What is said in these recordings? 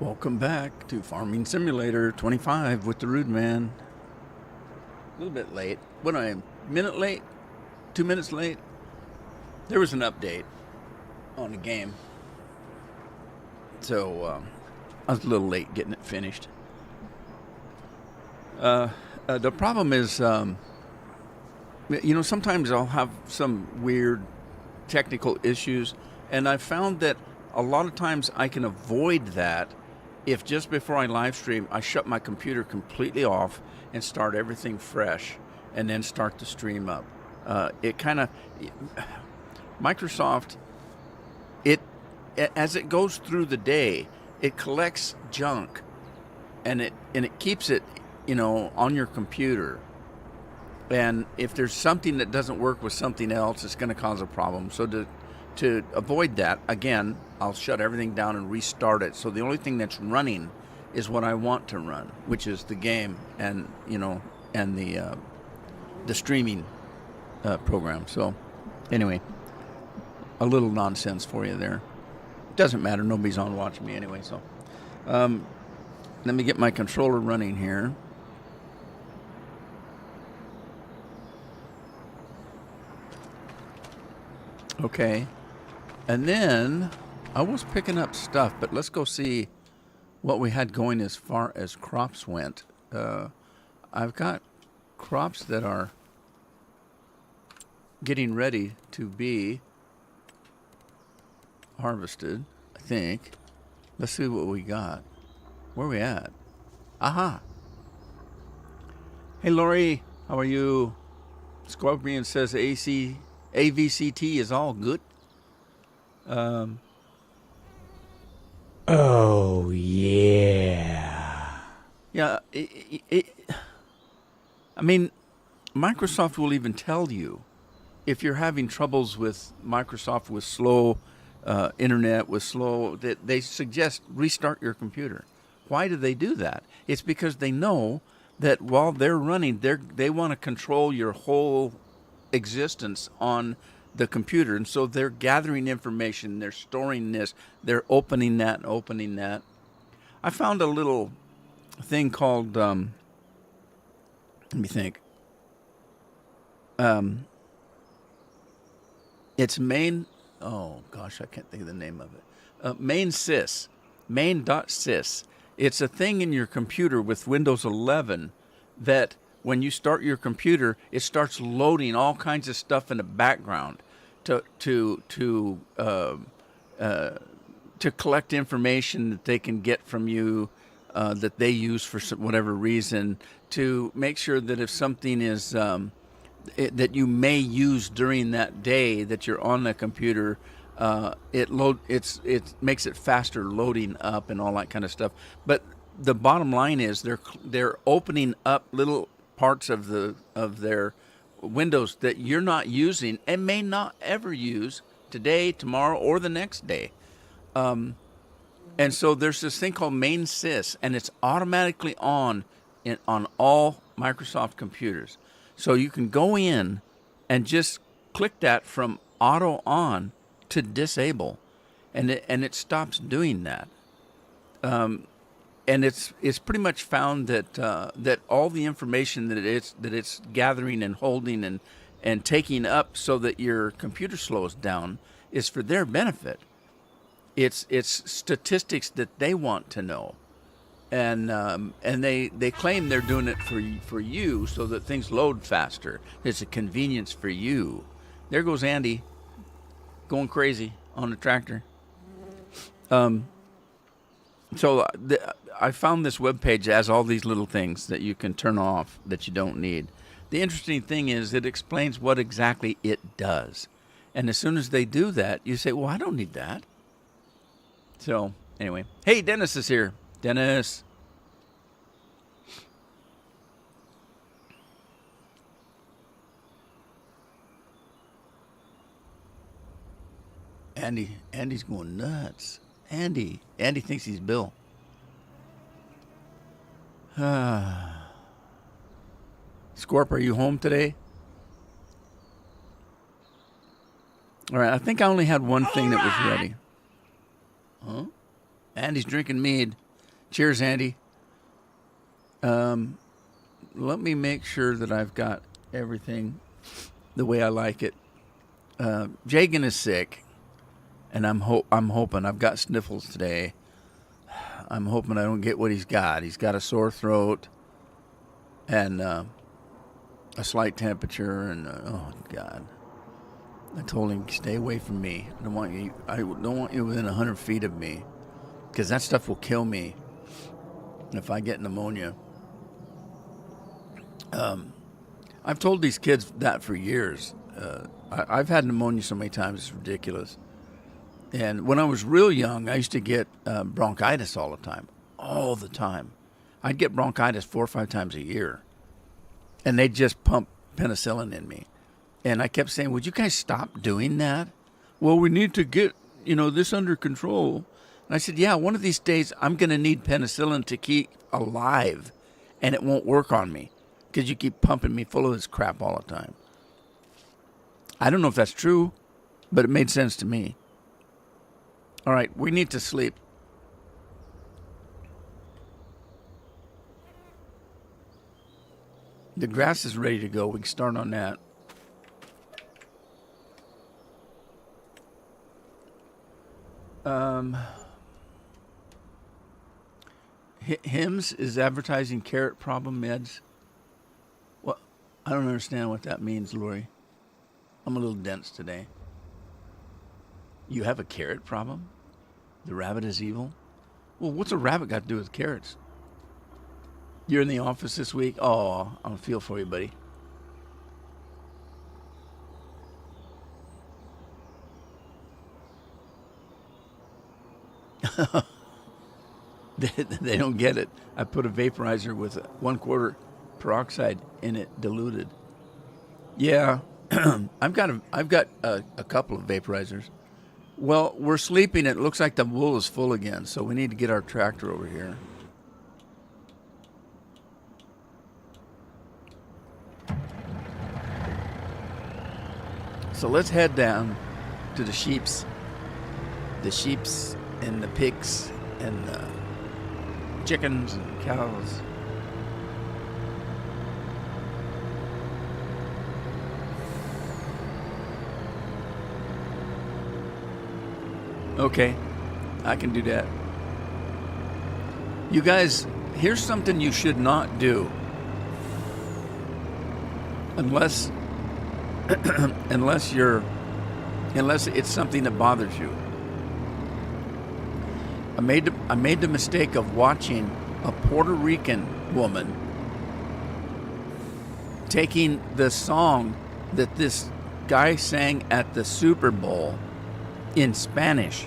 Welcome back to Farming Simulator 25 with the Rude Man. A little bit late. What am I, a minute late? 2 minutes late? There was an update on the game. So I was a little late getting it finished. The problem is, sometimes I'll have some weird technical issues, and I've found that a lot of times I can avoid that if just before I live stream, I shut my computer completely off and start everything fresh and then start the stream up. It kind of, Microsoft, as it goes through the day, it collects junk and it keeps it, on your computer. And if there's something that doesn't work with something else, it's going to cause a problem. So to avoid that, again, I'll shut everything down and restart it. So the only thing that's running is what I want to run, which is the game and the streaming program. So anyway, a little nonsense for you there. Doesn't matter. Nobody's on watching me anyway. So let me get my controller running here. Okay. And then I was picking up stuff, but let's go see what we had going as far as crops went. I've got crops that are getting ready to be harvested, I think. Let's see what we got. Where are we at? Aha. Hey, Lori, how are you? Scorpion says AVCT is all good. Oh, yeah. Yeah, I mean, Microsoft will even tell you if you're having troubles with Microsoft with slow internet, with slow, that they suggest restart your computer. Why do they do that? It's because they know that while they're running, they want to control your whole existence on the computer, and so they're gathering information, they're storing this, they're opening that and opening that. I found a little thing called let me think. It's main, oh gosh, I can't think of the name of it. Main.sys. It's a thing in your computer with Windows 11 that when you start your computer, it starts loading all kinds of stuff in the background to collect information that they can get from you, that they use for whatever reason, to make sure that if something is that you may use during that day that you're on the computer, it makes it faster loading up and all that kind of stuff. But the bottom line is they're opening up little parts of their Windows that you're not using and may not ever use today, tomorrow, or the next day. And so there's this thing called main.sys, and it's automatically on all Microsoft computers. So you can go in and just click that from auto on to disable, and it stops doing that. And it's pretty much found that all the information that it's gathering and holding and taking up so that your computer slows down is for their benefit. It's statistics that they want to know, and they claim they're doing it for you so that things load faster. It's a convenience for you. There goes Andy, going crazy on the tractor. So I found this webpage has all these little things that you can turn off that you don't need. The interesting thing is it explains what exactly it does. And as soon as they do that, you say, well, I don't need that. So anyway, hey, Dennis is here. Dennis. Andy's going nuts. Andy thinks he's Bill. Scorp, are you home today? All right, I think I only had one thing that was ready. Huh? Andy's drinking mead. Cheers, Andy. Let me make sure that I've got everything the way I like it. Jagan is sick, and I'm hoping I've got sniffles today. I'm hoping I don't get what he's got. He's got a sore throat and a slight temperature, and oh God. I told him, stay away from me. I don't want you within 100 feet of me, because that stuff will kill me if I get pneumonia. I've told these kids that for years. I've had pneumonia so many times, it's ridiculous. And when I was real young, I used to get bronchitis all the time. All the time. I'd get bronchitis 4 or 5 times a year. And they'd just pump penicillin in me. And I kept saying, would you guys stop doing that? Well, we need to get, this under control. And I said, yeah, one of these days I'm going to need penicillin to keep alive. And it won't work on me because you keep pumping me full of this crap all the time. I don't know if that's true, but it made sense to me. All right, we need to sleep. The grass is ready to go. We can start on that. Hims is advertising carrot problem meds. What? I don't understand what that means, Lori. I'm a little dense today. You have a carrot problem? The rabbit is evil? Well, what's a rabbit got to do with carrots? You're in the office this week? Oh, I'll feel for you, buddy. They don't get it. I put a vaporizer with 1/4 peroxide in it, diluted. Yeah, I've got a couple of vaporizers. Well, we're sleeping. It looks like the wool is full again, so we need to get our tractor over here. So let's head down to the sheeps and the pigs and the chickens and cows. Okay, I can do that. You guys, here's something you should not do. Unless it's something that bothers you. I made the mistake of watching a Puerto Rican woman taking the song that this guy sang at the Super Bowl in Spanish,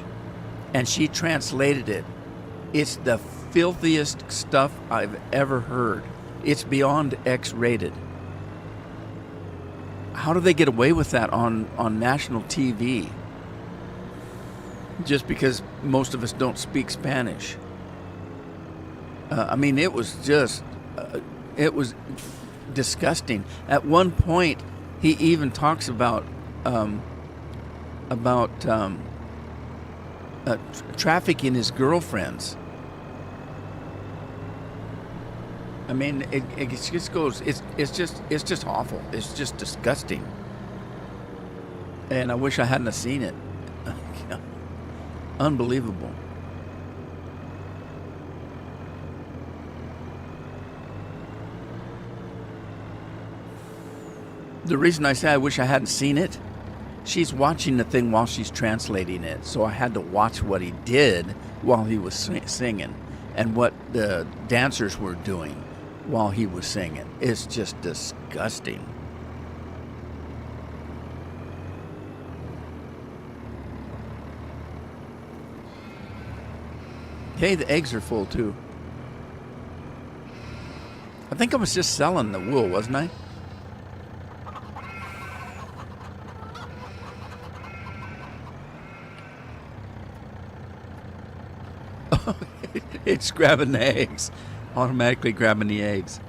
and she translated it. It's the filthiest stuff I've ever heard. It's beyond X-rated. How do they get away with that on national TV? Just because most of us don't speak Spanish. I mean, it was just, it was disgusting. At one point, he even talks about trafficking his girlfriends. I mean, it just goes. It's just awful. It's just disgusting. And I wish I hadn't seen it. Unbelievable. The reason I say I wish I hadn't seen it, she's watching the thing while she's translating it. So I had to watch what he did while he was singing and what the dancers were doing while he was singing. It's just disgusting. Hey, the eggs are full too. I think I was just selling the wool, wasn't I? It's grabbing the eggs. Automatically grabbing the eggs.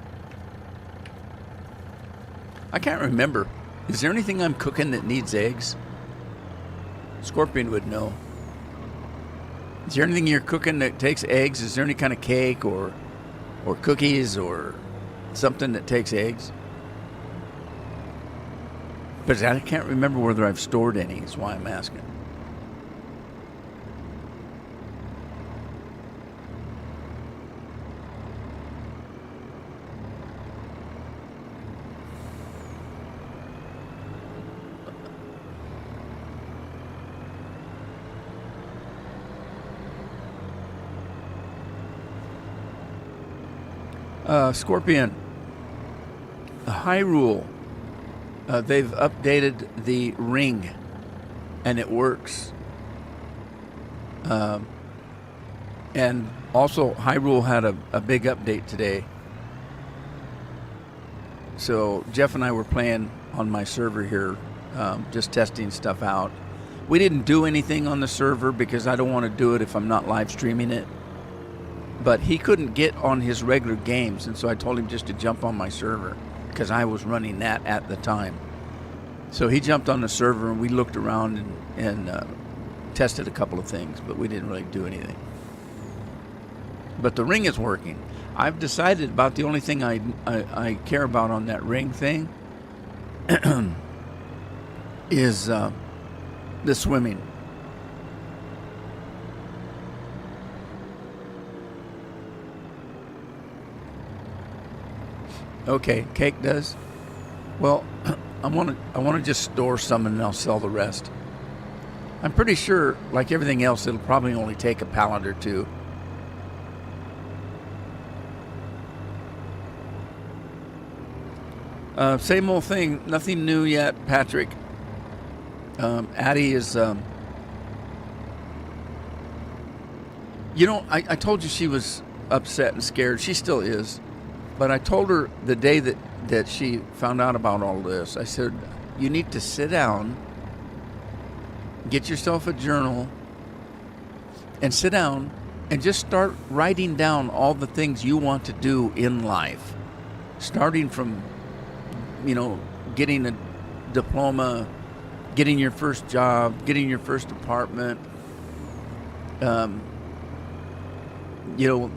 I can't remember. Is there anything I'm cooking that needs eggs? Scorpion would know. Is there anything you're cooking that takes eggs? Is there any kind of cake or cookies or something that takes eggs? But I can't remember whether I've stored any. Is why I'm asking. Scorpion, Hyrule, they've updated the ring, and it works. And also, Hyrule had a big update today. So Jeff and I were playing on my server here, just testing stuff out. We didn't do anything on the server because I don't want to do it if I'm not live streaming it. But he couldn't get on his regular games, and so I told him just to jump on my server because I was running that at the time. So he jumped on the server, and we looked around and tested a couple of things, but we didn't really do anything. But the ring is working. I've decided about the only thing I care about on that ring thing is the swimming. Okay, cake does. Well, I want to just store some and I'll sell the rest. I'm pretty sure, like everything else, it'll probably only take a pallet or two. Same old thing, nothing new yet, Patrick. Addie is, I told you she was upset and scared. She still is. But I told her the day that she found out about all this, I said, you need to sit down, get yourself a journal, and sit down and just start writing down all the things you want to do in life. Starting from, getting a diploma, getting your first job, getting your first apartment, what you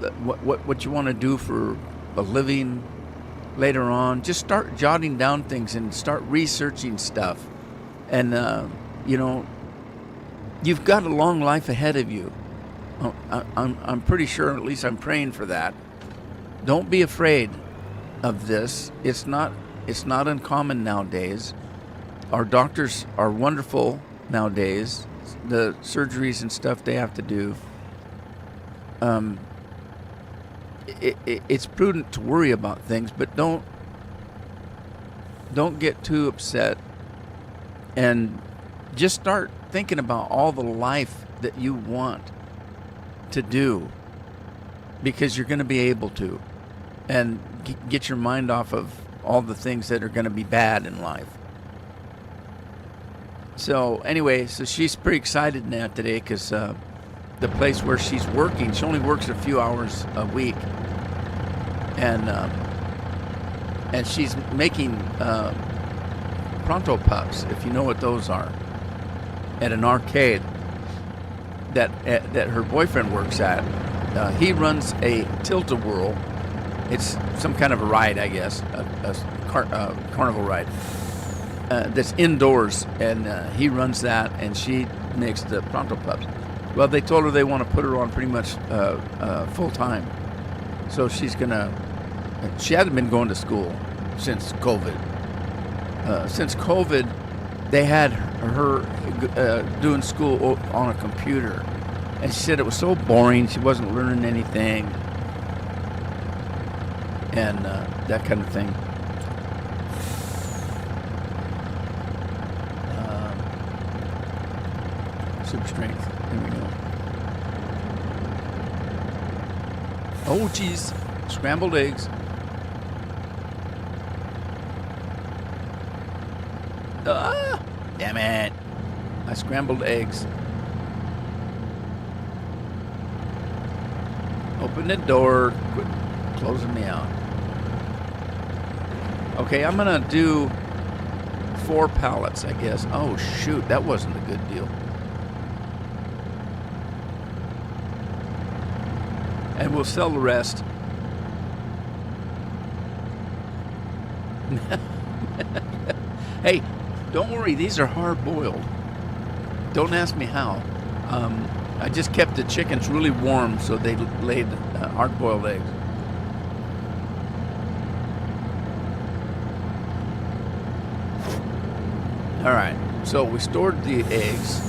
want to do for a living later on. Just start jotting down things and start researching stuff. And, you've got a long life ahead of you. I'm pretty sure, at least I'm praying for that. Don't be afraid of this. It's not uncommon nowadays. Our doctors are wonderful nowadays. The surgeries and stuff they have to do. It's prudent to worry about things, but don't get too upset, and just start thinking about all the life that you want to do, because you're going to be able to, and get your mind off of all the things that are going to be bad in life. So anyway, she's pretty excited now today because the place where she's working, she only works a few hours a week, and she's making pronto pups, if you know what those are, at an arcade that her boyfriend works at. He runs a tilt-a-whirl. It's some kind of a ride, I guess, a carnival ride that's indoors, and he runs that, and she makes the pronto pups. Well, they told her they want to put her on pretty much full time. So she hasn't been going to school since COVID. Since COVID, they had her doing school on a computer. And she said it was so boring, she wasn't learning anything. And that kind of thing. Super strength. There we go. Oh, geez. Scrambled eggs. Ah! Damn it. I scrambled eggs. Open the door. Quit closing me out. Okay, I'm going to do 4 pallets, I guess. Oh, shoot. That wasn't a good deal. And we'll sell the rest. Hey, don't worry. These are hard boiled. Don't ask me how. I just kept the chickens really warm so they laid hard boiled eggs. All right, so we stored the eggs.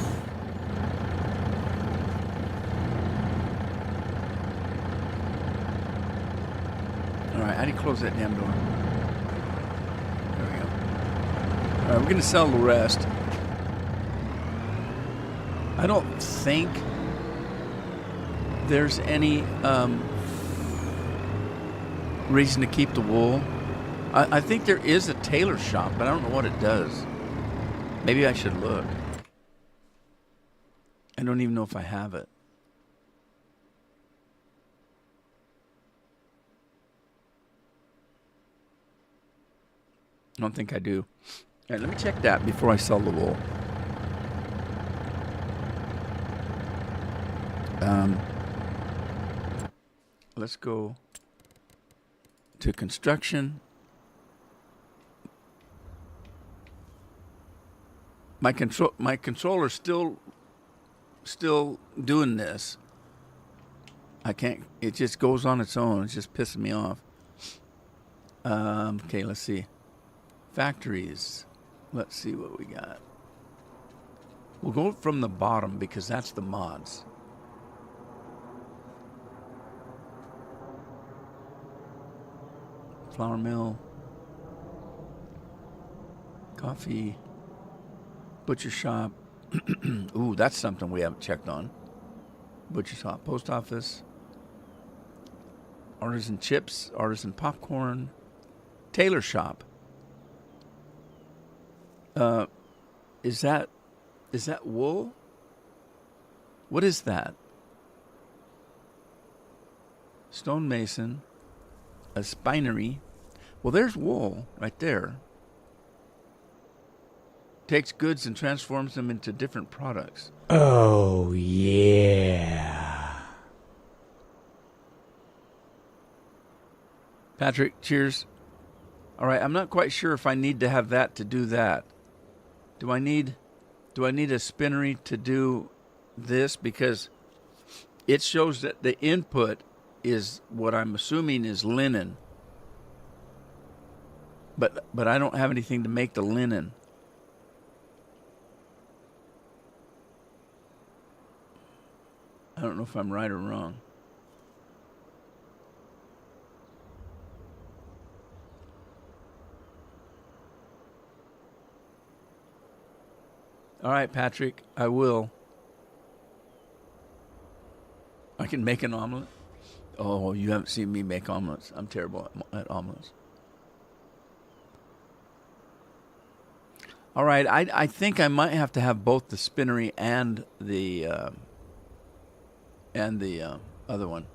All right, how do you close that damn door? There we go. All right, we're going to sell the rest. I don't think there's any reason to keep the wool. I think there is a tailor shop, but I don't know what it does. Maybe I should look. I don't even know if I have it. I don't think I do. All right, let me check that before I sell the wool. Let's go to construction. My controller's still doing this. I can't. It just goes on its own. It's just pissing me off. Okay, let's see. Factories. Let's see what we got. We'll go from the bottom because that's the mods. Flour mill. Coffee. Butcher shop. Ooh, that's something we haven't checked on. Butcher shop. Post office. Artisan chips. Artisan popcorn. Tailor shop. Is that wool? What is that? Stonemason. A spinery. Well, there's wool right there. Takes goods and transforms them into different products. Oh, yeah. Patrick, cheers. All right, I'm not quite sure if I need to have that to do that. Do I need a spinnery to do this? Because it shows that the input is what I'm assuming is linen. But I don't have anything to make the linen. I don't know if I'm right or wrong. All right, Patrick, I will. I can make an omelet. Oh, you haven't seen me make omelets. I'm terrible at omelets. All right, I think I might have to have both the spinnery and the other one.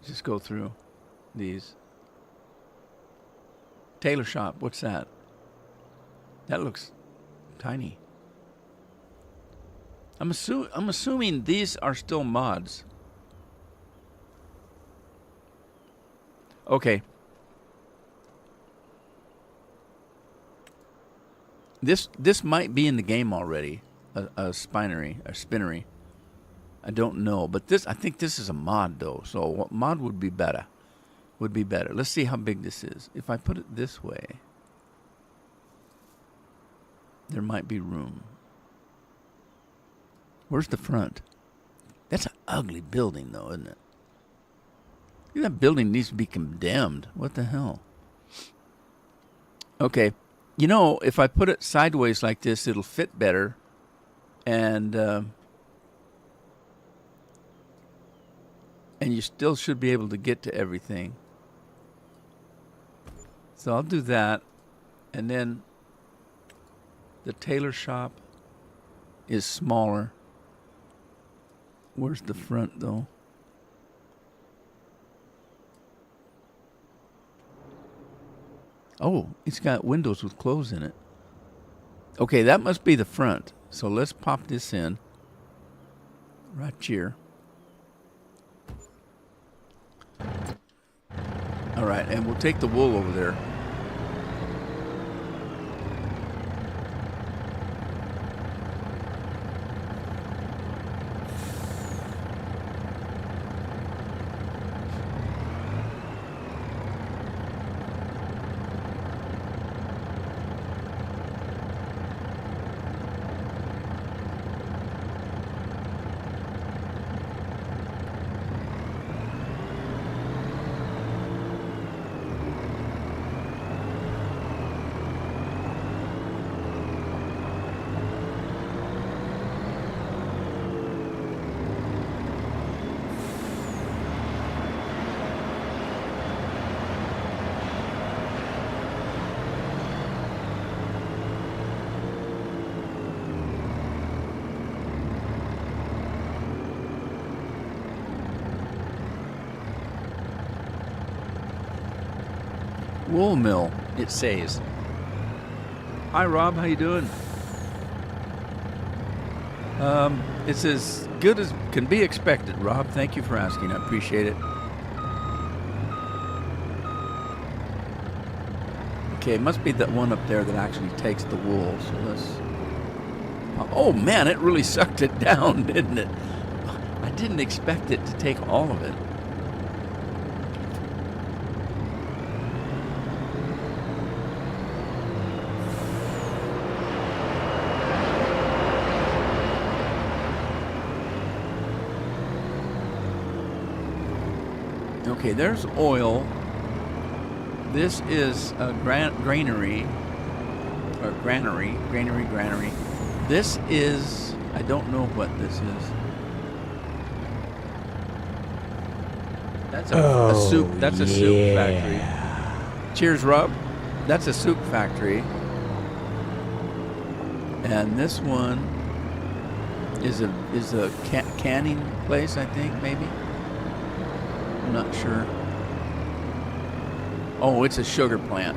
Just go through these. Tailor shop, what's that? That looks tiny. I'm assuming these are still mods. Okay. This might be in the game already. A spinnery. I don't know, but I think this is a mod though. So mod would be better. Let's see how big this is. If I put it this way, there might be room. Where's the front? That's an ugly building though, isn't it? That building needs to be condemned. What the hell? Okay. You know, if I put it sideways like this, it'll fit better. And you still should be able to get to everything. So I'll do that. And then the tailor shop is smaller. Where's the front, though? Oh, it's got windows with clothes in it. Okay, that must be the front. So let's pop this in right here. right, and we'll take the wool over there. Wool mill, it says. Hi, Rob. How you doing? It's as good as can be expected, Rob. Thank you for asking. I appreciate it. Okay, it must be that one up there that actually takes the wool. So let's... Oh, man, it really sucked it down, didn't it? I didn't expect it to take all of it. Okay, there's oil. This is a granary. This is, I don't know what this is. That's a soup. That's a soup factory. Cheers, Rob. That's a soup factory. And this one is a canning place, I think, maybe. I'm not sure. Oh, it's a sugar plant.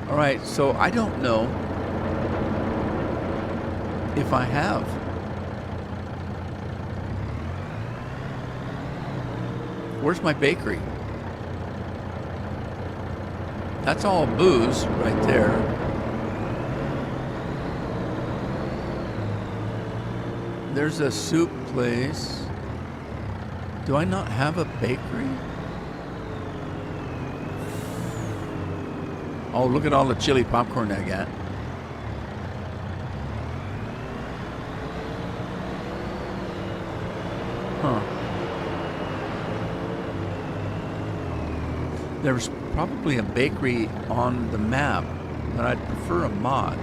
All right, so I don't know if I have. Where's my bakery? That's all booze right there. There's a soup place. Do I not have a bakery? Oh, look at all the chili popcorn I got. Huh. There's probably a bakery on the map, but I'd prefer a mod.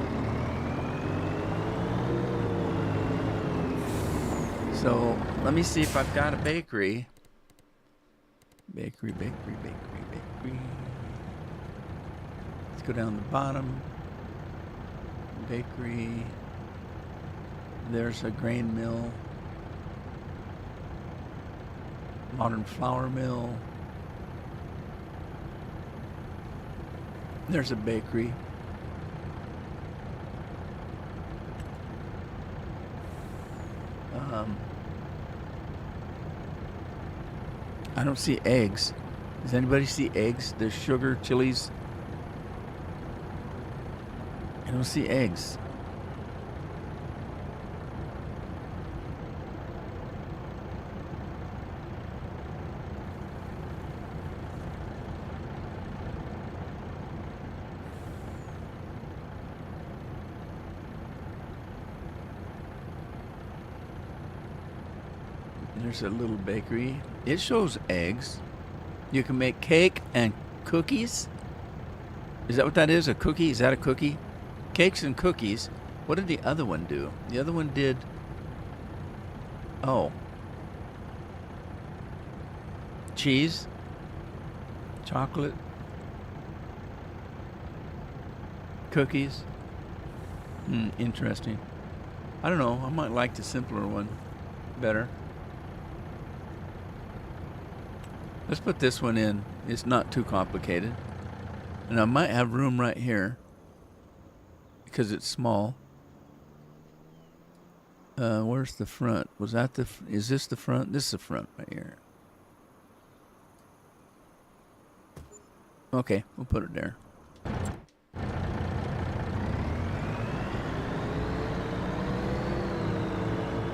So let me see if I've got a bakery. Bakery. Let's go down the bottom. Bakery. There's a grain mill. Modern flour mill. There's a bakery. I don't see eggs. Does anybody see eggs? There's sugar, chilies. I don't see eggs. There's a little bakery. It shows eggs. You can make cake and cookies. Is that what that is? A cookie? Is that a cookie? Cakes and cookies. What did the other one do? The other one did... Oh. Cheese. Chocolate. Cookies. Interesting. I don't know. I might like the simpler one better. Let's put this one in. It's not too complicated. And I might have room right here because it's small. Where's the front? Was that the... Is this the front? This is the front right here. Okay, we'll put it there.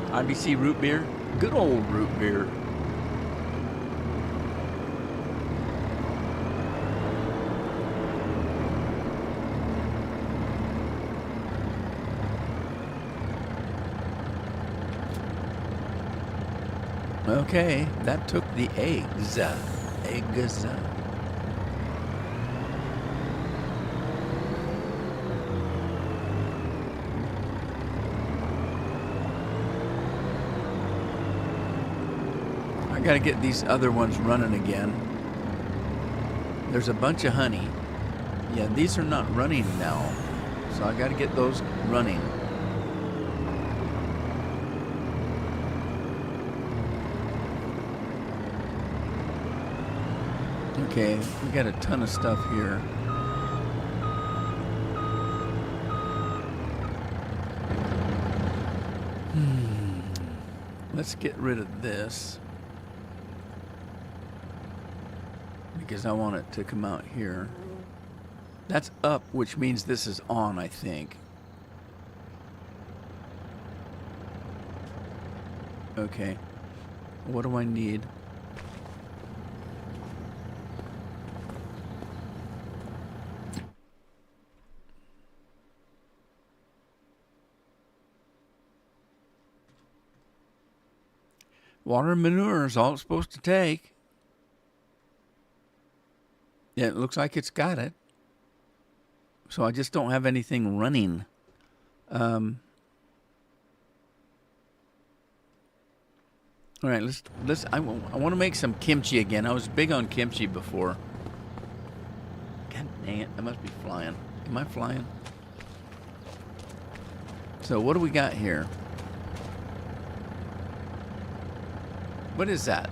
IBC root beer. Good old root beer. Okay, that took the eggs. Eggs. I gotta get these other ones running again. There's a bunch of honey. Yeah, these are not running now. So I gotta get those running. Okay, we got a ton of stuff here. Let's get rid of this because I want it to come out here. That's up, which means this is on, I think. Okay. What do I need? Water and manure is all it's supposed to take. Yeah, it looks like it's got it. So I just don't have anything running. All right, let's. I want to make some kimchi again. I was big on kimchi before. God dang it! I must be flying. Am I flying? So what do we got here? What is that?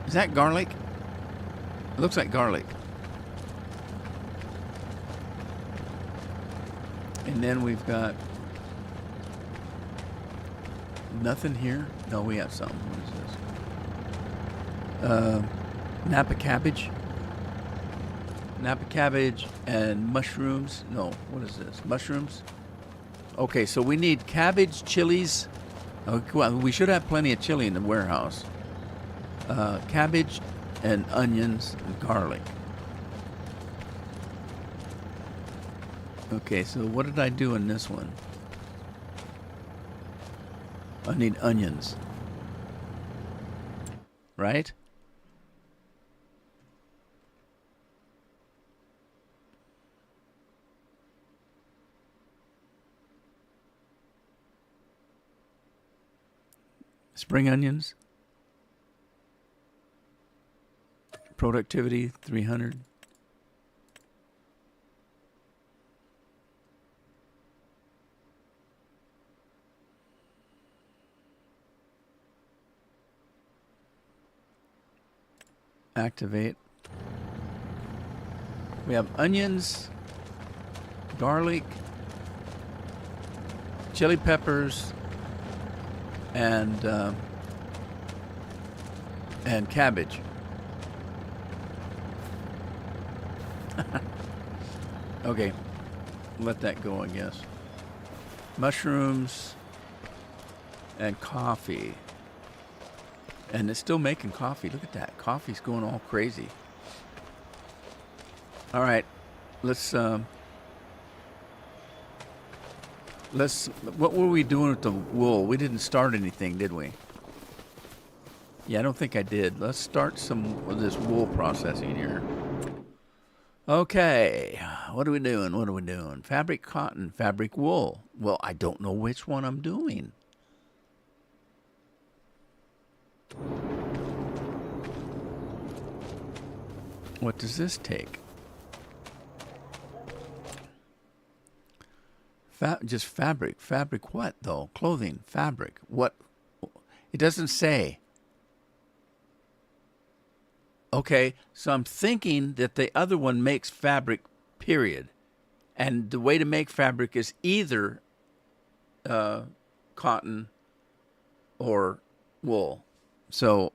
Is that garlic? It looks like garlic. And then we've got nothing here. No, we have something. What is this? Napa cabbage. Napa cabbage and mushrooms. No, what is this? Mushrooms? Okay, so we need cabbage, chilies. Oh, well, we should have plenty of chili in the warehouse. Cabbage and onions and garlic. Okay, so what did I do in this one? I need onions. Right? Spring onions. Productivity 300. Activate. We have onions, garlic, chili peppers, and cabbage. Okay, let that go, I guess. Mushrooms and coffee. And it's still making coffee. Look at that. Coffee's going all crazy. All right, let's what were we doing with the wool? We didn't start anything, did we? Yeah, I don't think I did. Let's start some of this wool processing here. Okay, what are we doing? What are we doing? Fabric cotton, fabric wool. Well, I don't know which one I'm doing. What does this take? Just fabric. Fabric what, though? Clothing, fabric. What? It doesn't say. Okay, so I'm thinking that the other one makes fabric, period. And the way to make fabric is either cotton or wool. So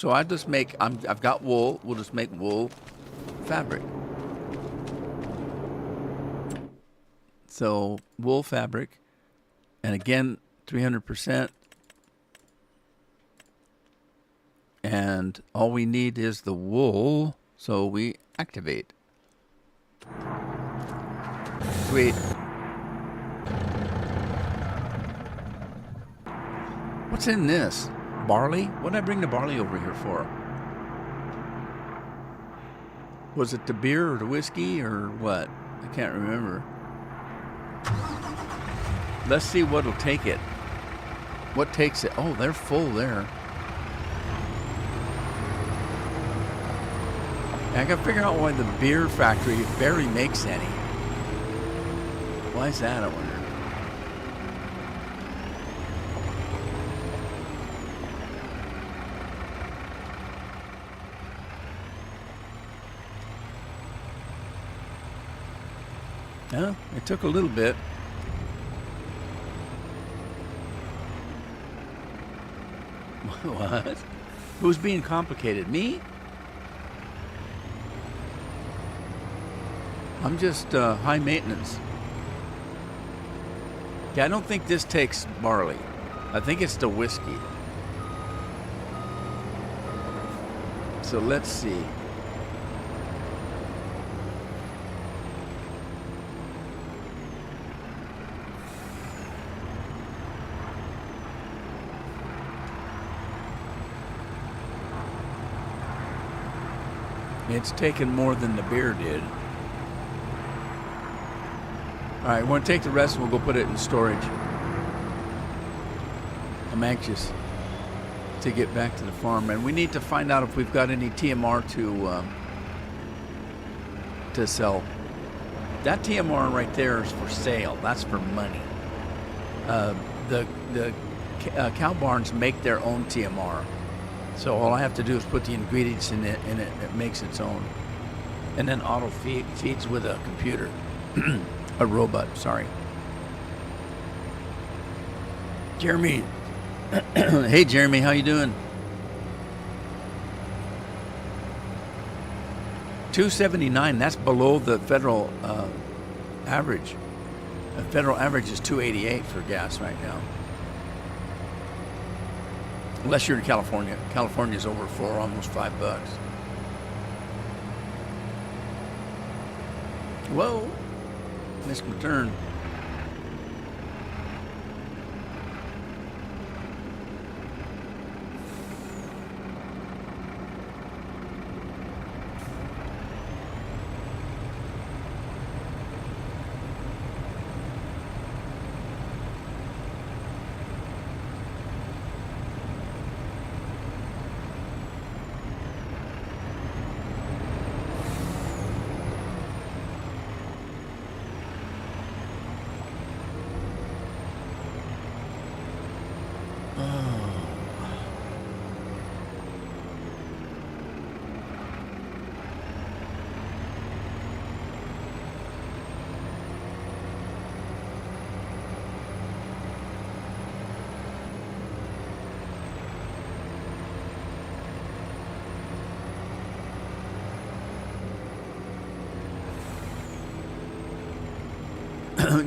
I just make, I've got wool. We'll just make wool fabric. So wool fabric, and again 300%. And all we need is the wool, so we activate. Sweet. What's in this? Barley? What did I bring the barley over here for? Was it the beer or the whiskey or what? I can't remember. Let's see what'll take it. What takes it? Oh, they're full there. I gotta figure out why the beer factory barely makes any. Why is that, I wonder? Yeah, it took a little bit. What? Who's being complicated? Me? I'm just high maintenance. Yeah, I don't think this takes barley. I think it's the whiskey. So let's see. It's taken more than the beer did. All right, we're going to take the rest and we'll go put it in storage. I'm anxious to get back to the farm, and we need to find out if we've got any TMR to sell. That TMR right there is for sale. That's for money. The cow barns make their own TMR. So all I have to do is put the ingredients in it, and it makes its own. And then auto feeds with a computer. A robot, sorry. Jeremy. Hey, Jeremy, how you doing? 279, that's below the federal average. The federal average is 288 for gas right now. Unless you're in California. California's over $4, almost $5. Whoa, missed my turn.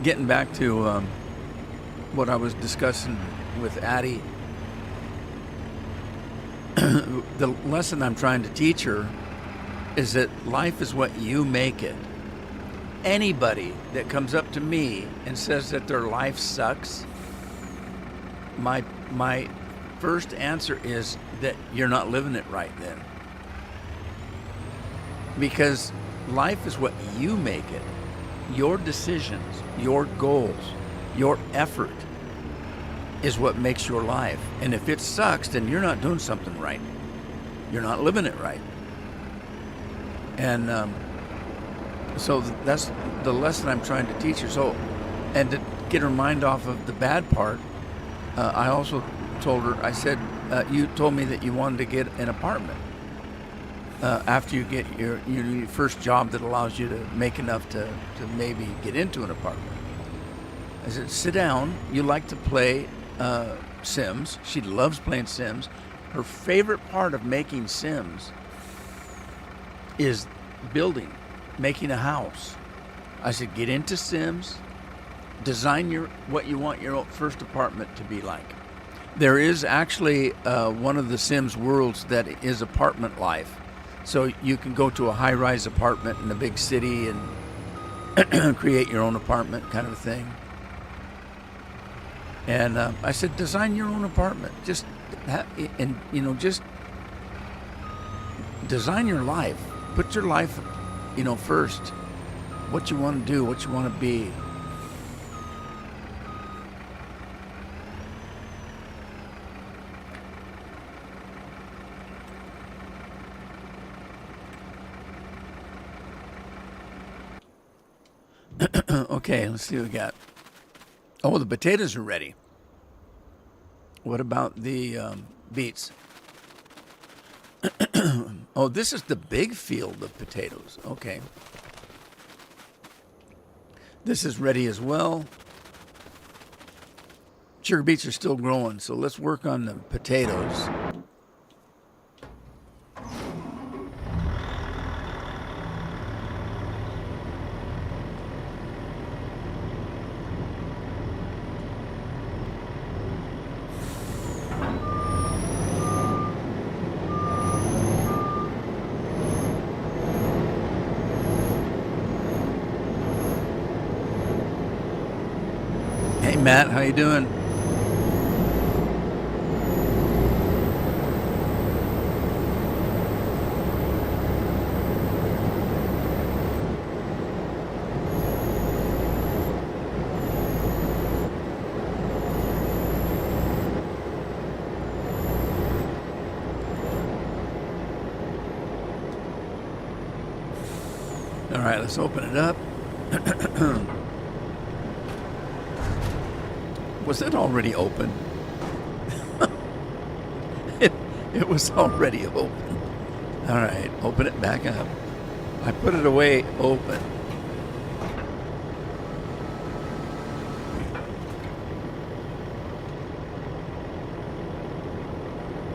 Getting back to what I was discussing with Addie, the lesson I'm trying to teach her is that life is what you make it. Anybody that comes up to me and says that their life sucks, my first answer is that you're not living it right then. Because life is what you make it. Your decisions, your goals, your effort is what makes your life. And if it sucks, then you're not doing something right. You're not living it right. And so that's the lesson I'm trying to teach her. So, and to get her mind off of the bad part, I also told her, I said, you told me that you wanted to get an apartment after you get your first job that allows you to make enough to maybe get into an apartment. I said, sit down. You like to play Sims. She loves playing Sims. her favorite part of making Sims is building, making a house. I said, get into Sims, design what you want your first apartment to be like. There is actually one of the Sims worlds that is apartment life. So you can go to a high-rise apartment in a big city and create your own apartment kind of a thing. And I said, design your own apartment. Just design your life. Put your life, first. What you want to do, what you want to be. Okay, let's see what we got. Oh, the potatoes are ready. What about the beets? Oh, this is the big field of potatoes. Okay. This is ready as well. Sugar beets are still growing, so let's work on the potatoes. Hey Matt, how you doing? All right, let's open it up. Was it already open? It was already open. All right, open it back up. I put it away open.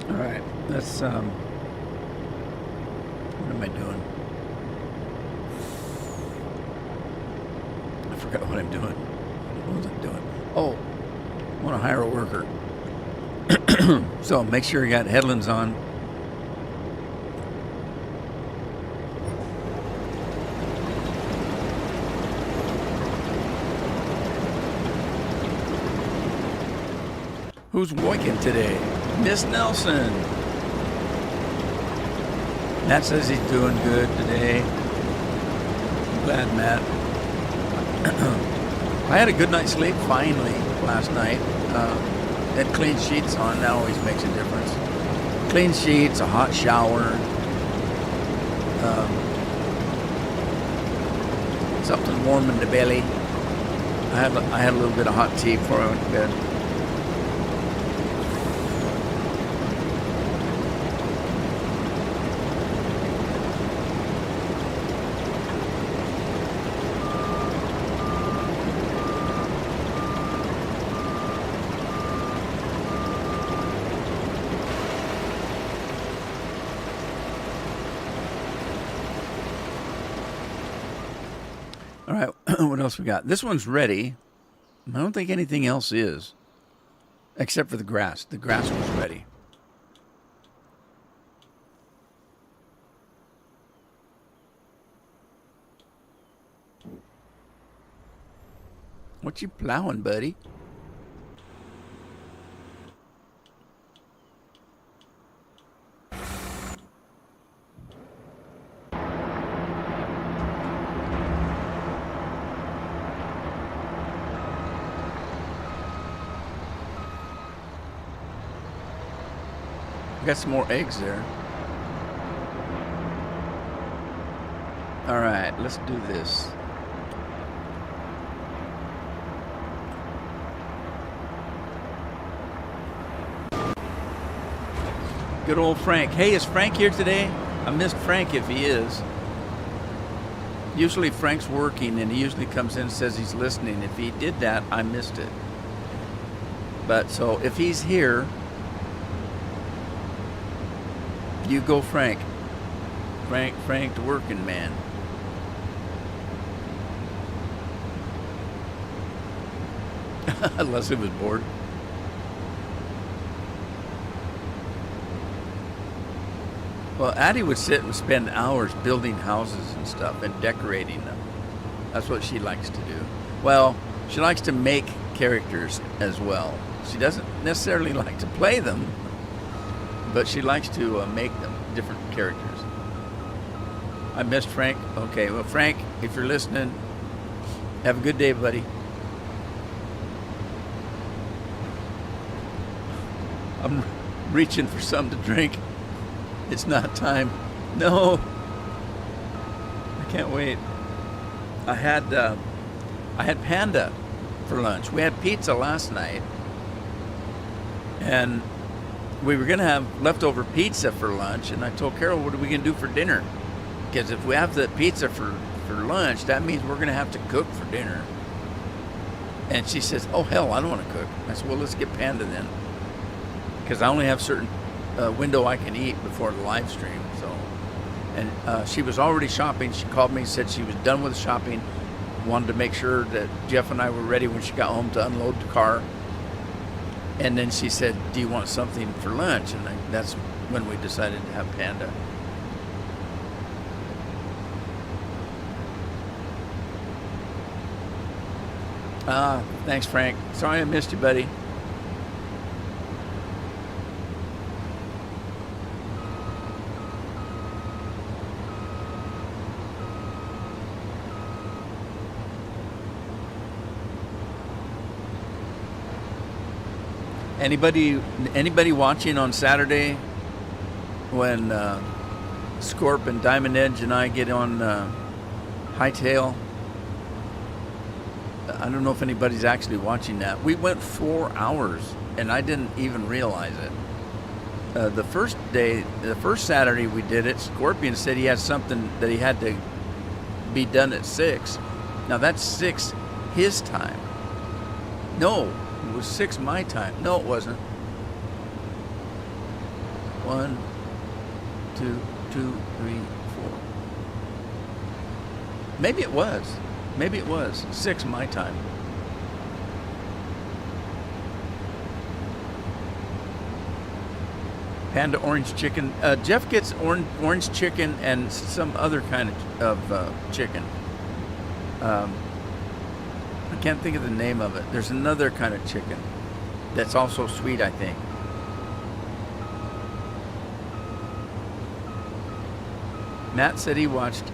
All right, let's, what am I doing? I forgot what I'm doing. What was I doing? Oh, I want to hire a worker. So make sure you got headlands on. Who's working today? Miss Nelson. Matt says he's doing good today. I'm glad, Matt. I had a good night's sleep finally last night. Had clean sheets on. That always makes a difference. Clean sheets, a hot shower, something warm in the belly. I had a little bit of hot tea before I went to bed. All right, what else we got? This one's ready. I don't think anything else is, except for the grass. The grass was ready. What you plowing, buddy? Got some more eggs there. All right, let's do this. Good old Frank. Hey, is Frank here today? I missed Frank if he is. Usually Frank's working and he usually comes in and says he's listening. If he did that, I missed it. But so if he's here, You go, Frank. Frank, the working man. Leslie was bored. Well, Addie would sit and spend hours building houses and stuff and decorating them. That's what she likes to do. Well, she likes to make characters as well. She doesn't necessarily like to play them, but she likes to make them, different characters. I missed Frank. Okay, well, Frank, if you're listening, have a good day, buddy. I'm reaching for something to drink. It's not time. No. I can't wait. I had Panda for lunch. We had pizza last night. And we were going to have leftover pizza for lunch. And I told Carol, what are we going to do for dinner? Because if we have the pizza for lunch, that means we're going to have to cook for dinner. And she says, oh, hell, I don't want to cook. I said, well, let's get Panda then. Because I only have certain window I can eat before the live stream. So, and she was already shopping. She called me and said she was done with shopping. Wanted to make sure that Jeff and I were ready when she got home to unload the car. And then she said, do you want something for lunch? And that's when we decided to have Panda. Thanks, Frank. Sorry I missed you, buddy. Anybody watching on Saturday when Scorp and Diamond Edge and I get on Hightail? I don't know if anybody's actually watching that. We went 4 hours and I didn't even realize it. The first Saturday we did it, Scorpion said he had something that he had to be done at 6. Now that's 6 his time. No. It was 6 my time. No, it wasn't. 1, 2, 2, 3, 4. Maybe it was. Maybe it was 6 my time. Panda orange chicken. Jeff gets orange chicken and some other kind of chicken. I can't think of the name of it. There's another kind of chicken that's also sweet, I think. Matt said he watched.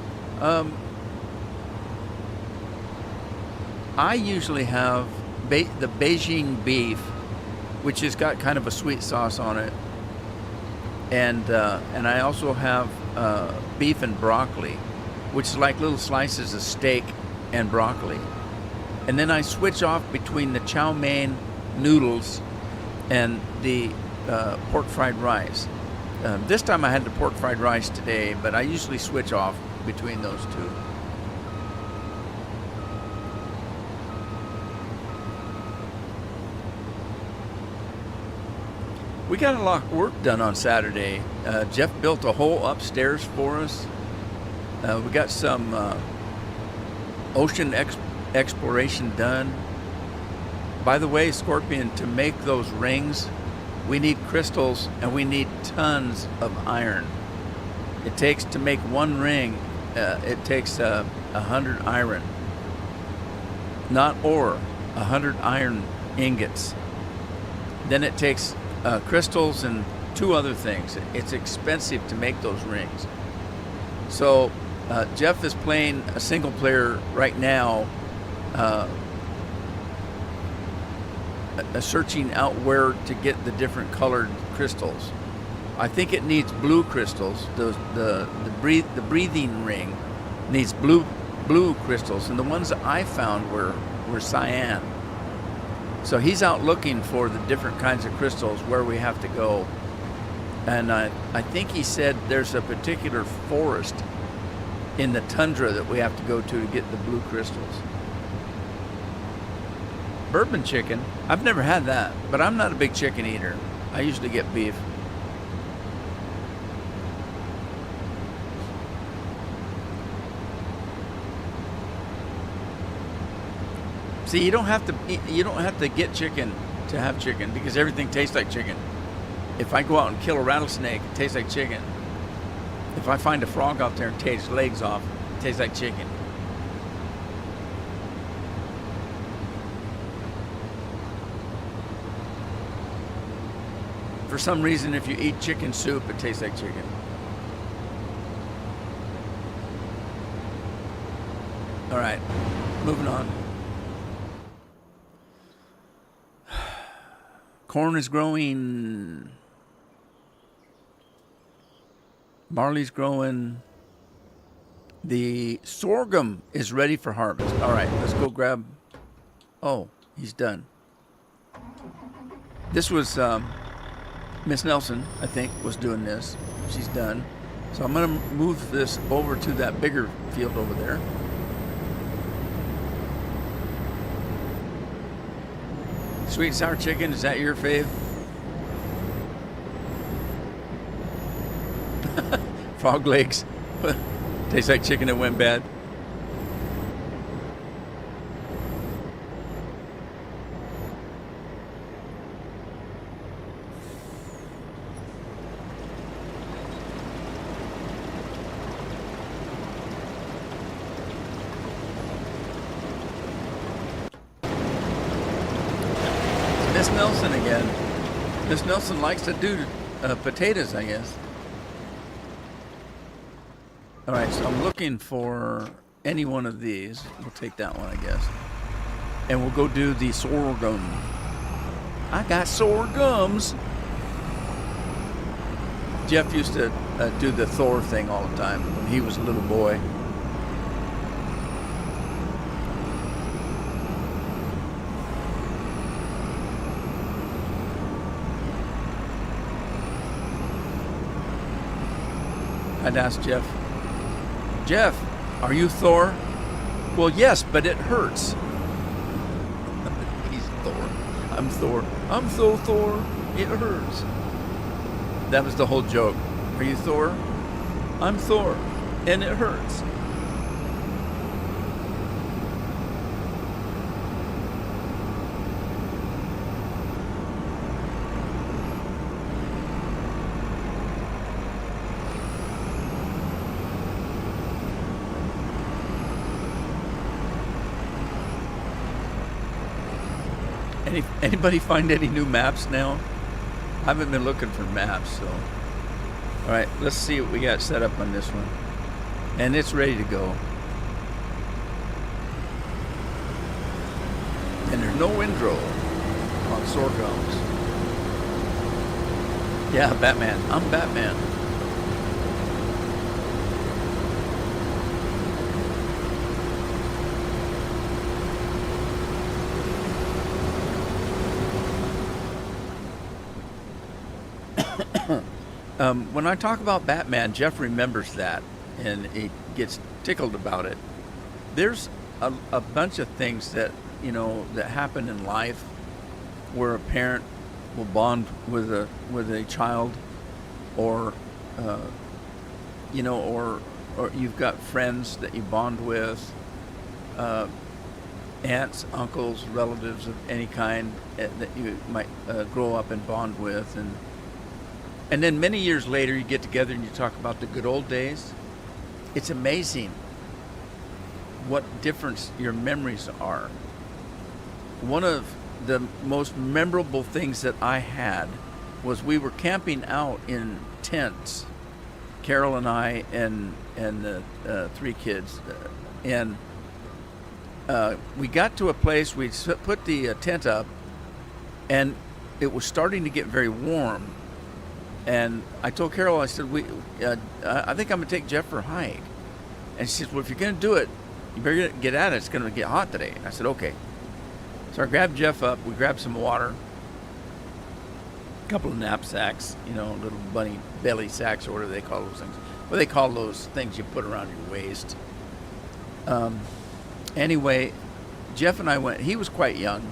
I usually have the Beijing beef, which has got kind of a sweet sauce on it, and I also have beef and broccoli, which is like little slices of steak and broccoli. And then I switch off between the chow mein noodles and the pork fried rice. This time I had the pork fried rice today, but I usually switch off between those two. We got a lot of work done on Saturday. Jeff built a whole upstairs for us. We got some ocean exploration done. By the way, Scorpion, to make those rings, we need crystals and we need tons of iron. It takes, to make one ring, it takes 100 iron. Not ore, 100 iron ingots. Then it takes crystals and 2 other things. It's expensive to make those rings. So Jeff is playing a single player right now, searching out where to get the different colored crystals. I think it needs blue crystals. The breathing ring needs blue crystals, and the ones that I found were cyan. So he's out looking for the different kinds of crystals where we have to go. And I think he said there's a particular forest in the tundra that we have to go to get the blue crystals. Bourbon chicken, I've never had that, but I'm not a big chicken eater. I usually get beef. See, you don't have to get chicken to have chicken because everything tastes like chicken. If I go out and kill a rattlesnake, it tastes like chicken. If I find a frog out there and take its legs off, it tastes like chicken. For some reason, if you eat chicken soup, it tastes like chicken. All right, moving on. Corn is growing. Barley's growing. The sorghum is ready for harvest. All right, let's go grab. Oh, he's done. This was Miss Nelson, I think, was doing this. She's done. So I'm going to move this over to that bigger field over there. Sweet and sour chicken, is that your fave? Frog legs. Tastes like chicken that went bad. Miss Nelson again. Miss Nelson likes to do potatoes, I guess. All right, so I'm looking for any one of these. We'll take that one, I guess. And we'll go do the sorghum. I got sore gums. Jeff used to do the Thor thing all the time when he was a little boy. I'd ask Jeff, Jeff, are you Thor? Well, yes, but it hurts. He's Thor. I'm Thor. I'm so Thor. It hurts. That was the whole joke. Are you Thor? I'm Thor. And it hurts. Anybody find any new maps now? I haven't been looking for maps, so. All right, let's see what we got set up on this one. And it's ready to go. And there's no intro on sorghums. Yeah, Batman. I'm Batman. When I talk about Batman, Jeff remembers that, and he gets tickled about it. There's a bunch of things that, that happen in life where a parent will bond with a child, or, or you've got friends that you bond with, aunts, uncles, relatives of any kind that you might grow up and bond with, and then many years later, you get together and you talk about the good old days. It's amazing what difference your memories are. One of the most memorable things that I had was we were camping out in tents, Carol and I and the three kids. And we got to a place, we put the tent up, and it was starting to get very warm. And I told Carol, I said, I think I'm going to take Jeff for a hike. And she said, well, if you're going to do it, you better get at it. It's going to get hot today. And I said, okay. So I grabbed Jeff up. We grabbed some water, a couple of knapsacks, little bunny belly sacks, or whatever they call those things. What they call those things you put around your waist. Anyway, Jeff and I went. He was quite young.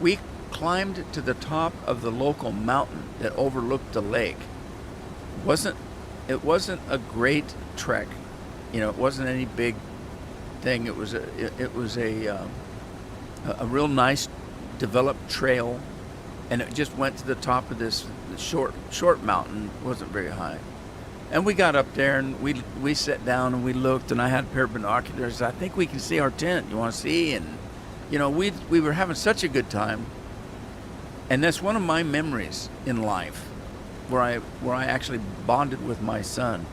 We climbed to the top of the local mountain that overlooked the lake. It wasn't a great trek, it wasn't any big thing. It was a a real nice developed trail, and it just went to the top of this short mountain. It wasn't very high. And we got up there and we sat down and we looked, and I had a pair of binoculars. I think we can see our tent. You want to see? And we were having such a good time. And that's one of my memories in life, where I actually bonded with my son.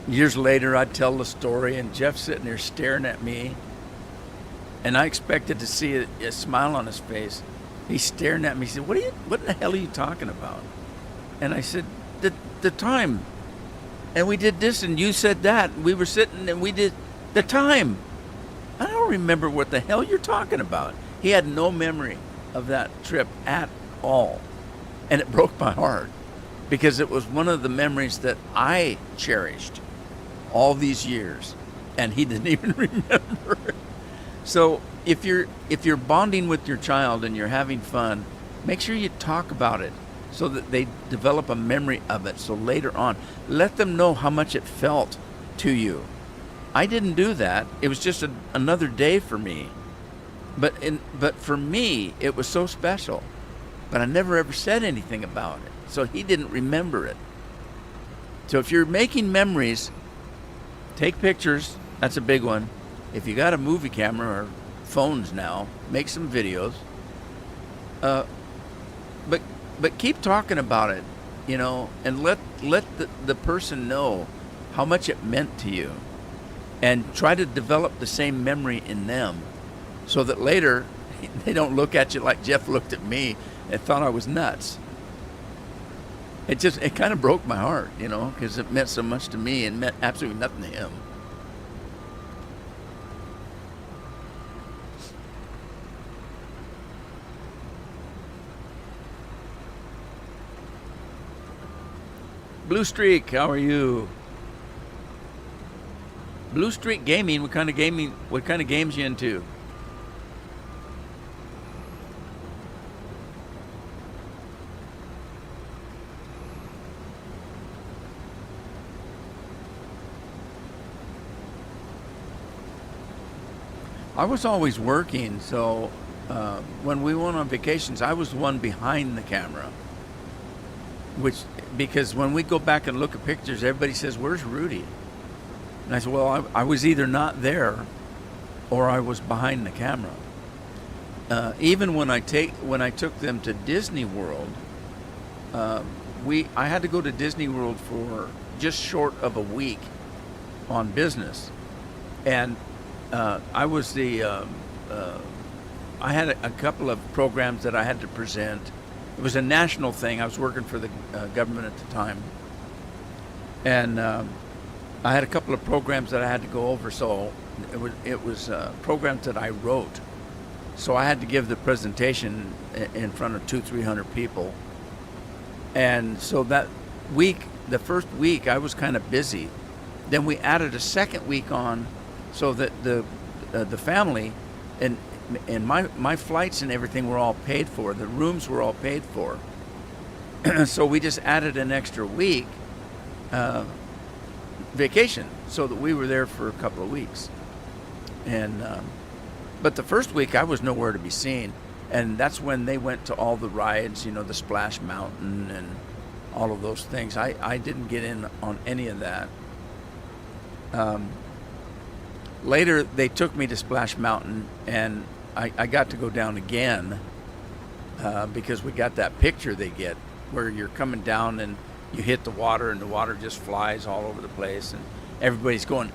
Years later, I'd tell the story, and Jeff's sitting there staring at me, and I expected to see a smile on his face. He's staring at me. He said, "What in the hell are you talking about?" And I said, "The time, and we did this, and you said that. We were sitting, and we did the time. I don't remember what the hell you're talking about." He had no memory of that trip at all, and it broke my heart, because it was one of the memories that I cherished all these years, and he didn't even remember it. So if you're bonding with your child and you're having fun, make sure you talk about it so that they develop a memory of it. So later on, let them know how much it felt to you. I didn't do that. It was just another day for me. But for me, it was so special. But I never ever said anything about it. So he didn't remember it. So if you're making memories, take pictures. That's a big one. If you got a movie camera or phones now, make some videos. But keep talking about it, and let the person know how much it meant to you, and try to develop the same memory in them, so that later they don't look at you like Jeff looked at me and thought I was nuts. It kind of broke my heart, because it meant so much to me and meant absolutely nothing to him. Blue Streak, how are you? Blue Streak Gaming, what kind of games you into? I was always working, so when we went on vacations, I was the one behind the camera. Because when we go back and look at pictures, everybody says, "Where's Rudy?" And I said, "Well, I was either not there, or I was behind the camera." Even when I took them to Disney World, I had to go to Disney World for just short of a week on business, and I was I had a couple of programs that I had to present. It was a national thing. I was working for the government at the time, and I had a couple of programs that I had to go over. So it was programs that I wrote. So I had to give the presentation in front of 200-300 people, and so that week, the first week, I was kind of busy. Then we added a second week on, so that the family and my flights and everything were all paid for. The rooms were all paid for. So we just added an extra week vacation, so that we were there for a couple of weeks. And but the first week I was nowhere to be seen, and that's when they went to all the rides, the Splash Mountain and all of those things. I didn't get in on any of that. Later, they took me to Splash Mountain, and I got to go down again because we got that picture they get where you're coming down and you hit the water, and the water just flies all over the place, and everybody's going,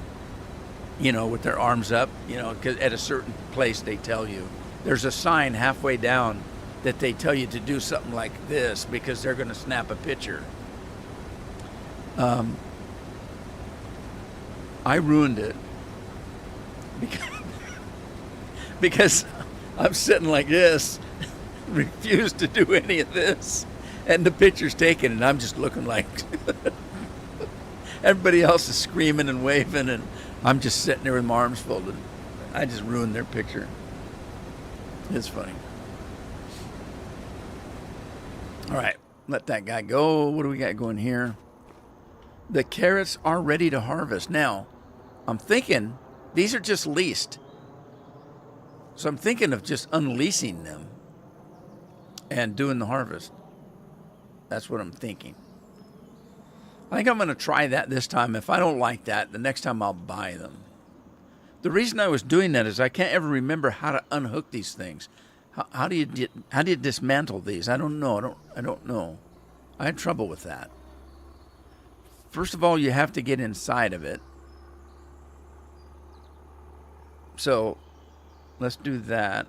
with their arms up, because at a certain place they tell you. There's a sign halfway down that they tell you to do something like this because they're going to snap a picture. I ruined it. Because I'm sitting like this, refuse to do any of this, and the picture's taken, and I'm just looking like everybody else is screaming and waving, and I'm just sitting there with my arms folded. I just ruined their picture. It's funny. All right, let that guy go. What do we got going here? The carrots are ready to harvest. Now, I'm thinking these are just leased. So I'm thinking of just unleashing them and doing the harvest. That's what I'm thinking. I think I'm going to try that this time. If I don't like that, the next time I'll buy them. The reason I was doing that is I can't ever remember how to unhook these things. How do you dismantle these? I don't know. I don't know. I had trouble with that. First of all, you have to get inside of it. So let's do that.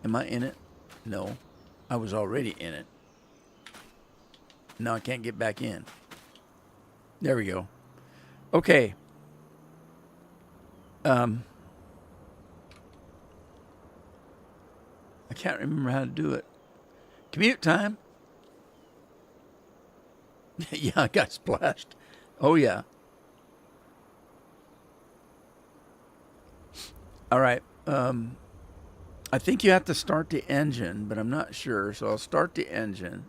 Am I in it? No. I was already in it. Now I can't get back in. There we go. Okay. I can't remember how to do it. Commute time. Yeah, I got splashed. Oh, yeah. All right. I think you have to start the engine, but I'm not sure. So I'll start the engine.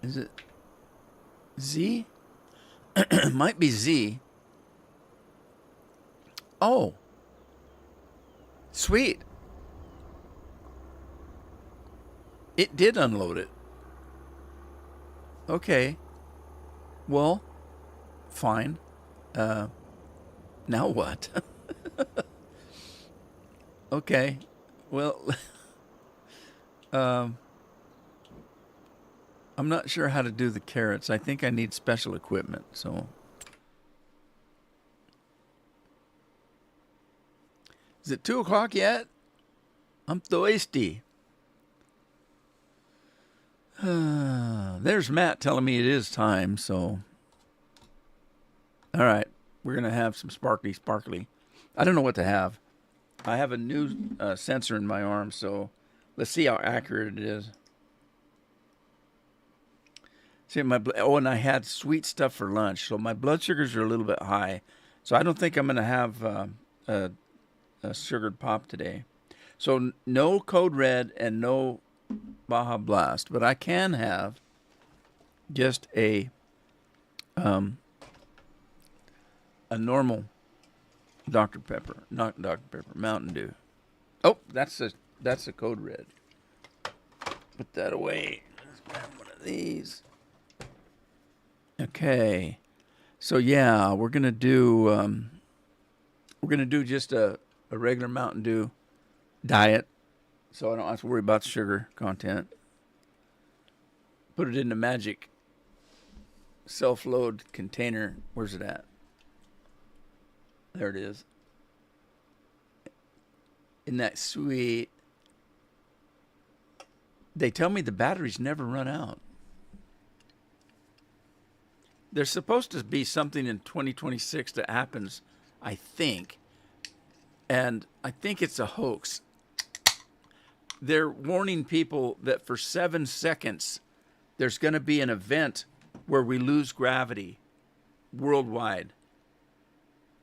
Is it Z? Might be Z. Oh. Sweet. It did unload it. Okay. Well, fine. Now what? Okay. Well, I'm not sure how to do the carrots. I think I need special equipment, so. Is it 2 o'clock yet? I'm thirsty. There's Matt telling me it is time, so. All right. We're going to have some sparkly. I don't know what to have. I have a new sensor in my arm, so let's see how accurate it is. See, and I had sweet stuff for lunch, so my blood sugars are a little bit high. So I don't think I'm going to have a sugared pop today. So no Code Red and no Baja Blast, but I can have just a normal Dr. Pepper, not Dr. Pepper, Mountain Dew. Oh, that's a Code Red. Put that away. Let's grab one of these. Okay, so yeah, we're gonna do just a regular Mountain Dew diet, so I don't have to worry about the sugar content. Put it in the magic self-load container. Where's it at? There it is. Isn't that sweet? They tell me the batteries never run out. There's supposed to be something in 2026 that happens, I think. And I think it's a hoax. They're warning people that for 7 seconds, there's going to be an event where we lose gravity worldwide.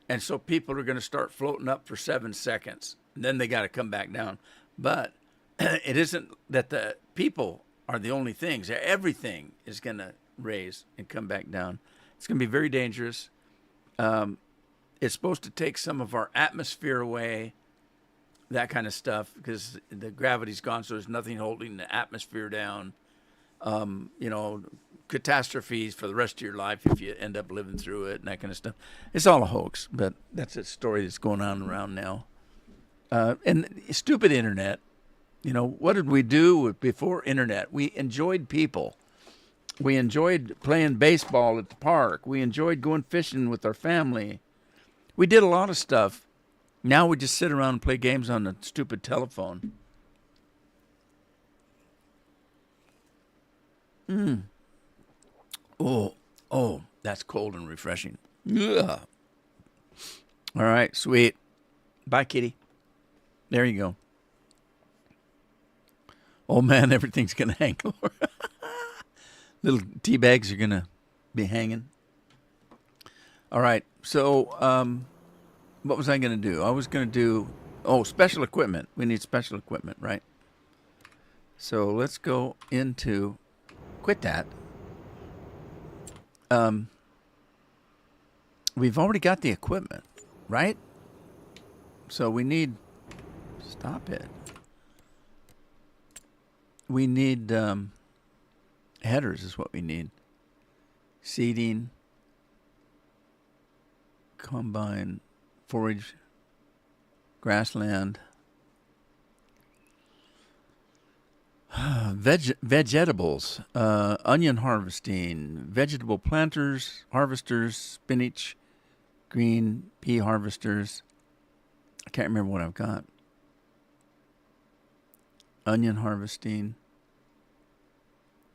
And so people are going to start floating up for 7 seconds. And then they got to come back down. But it isn't that the people are the only things. Everything is going to raise and come back down. It's going to be very dangerous. It's supposed to take some of our atmosphere away, that kind of stuff, because the gravity's gone, so there's nothing holding the atmosphere down. Catastrophes for the rest of your life if you end up living through it and that kind of stuff. It's all a hoax, but that's a story that's going on around now. And stupid internet. What did we do before internet? We enjoyed people. We enjoyed playing baseball at the park. We enjoyed going fishing with our family. We did a lot of stuff. Now we just sit around and play games on the stupid telephone. Oh, that's cold and refreshing. Ugh. All right, sweet. Bye, kitty. There you go. Oh, man, everything's going to hang over. Little tea bags are going to be hanging. All right, so what was I going to do? I was going to do, special equipment. We need special equipment, right? So let's go into, quit that. We've already got the equipment, right? So we need, stop it. We need headers is what we need. Seeding, combine, forage, grassland, vegetables, onion harvesting, vegetable planters, harvesters, spinach, green pea harvesters. I can't remember what I've got. Onion harvesting,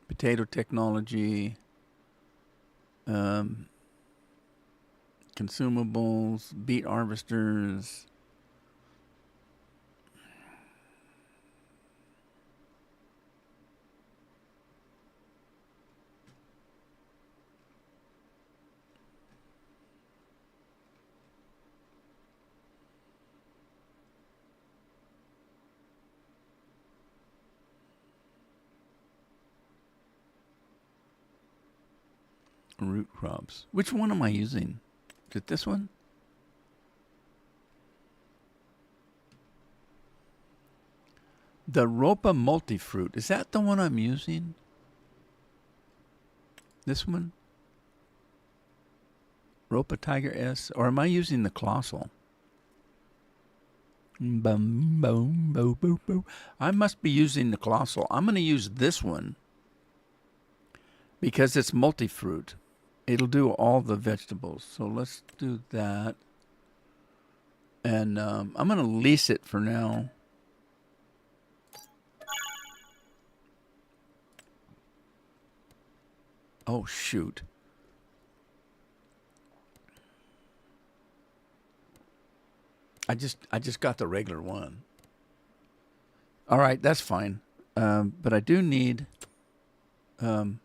potato technology, consumables, beet harvesters. Root crops. Which one am I using? Is it this one? The Ropa Multifruit. Is that the one I'm using? This one? Ropa Tiger S? Or am I using the Colossal? I must be using the Colossal. I'm going to use this one because it's multi-fruit. It'll do all the vegetables. So let's do that. And I'm going to lease it for now. Oh, shoot. I just got the regular one. All right, that's fine. But I do need the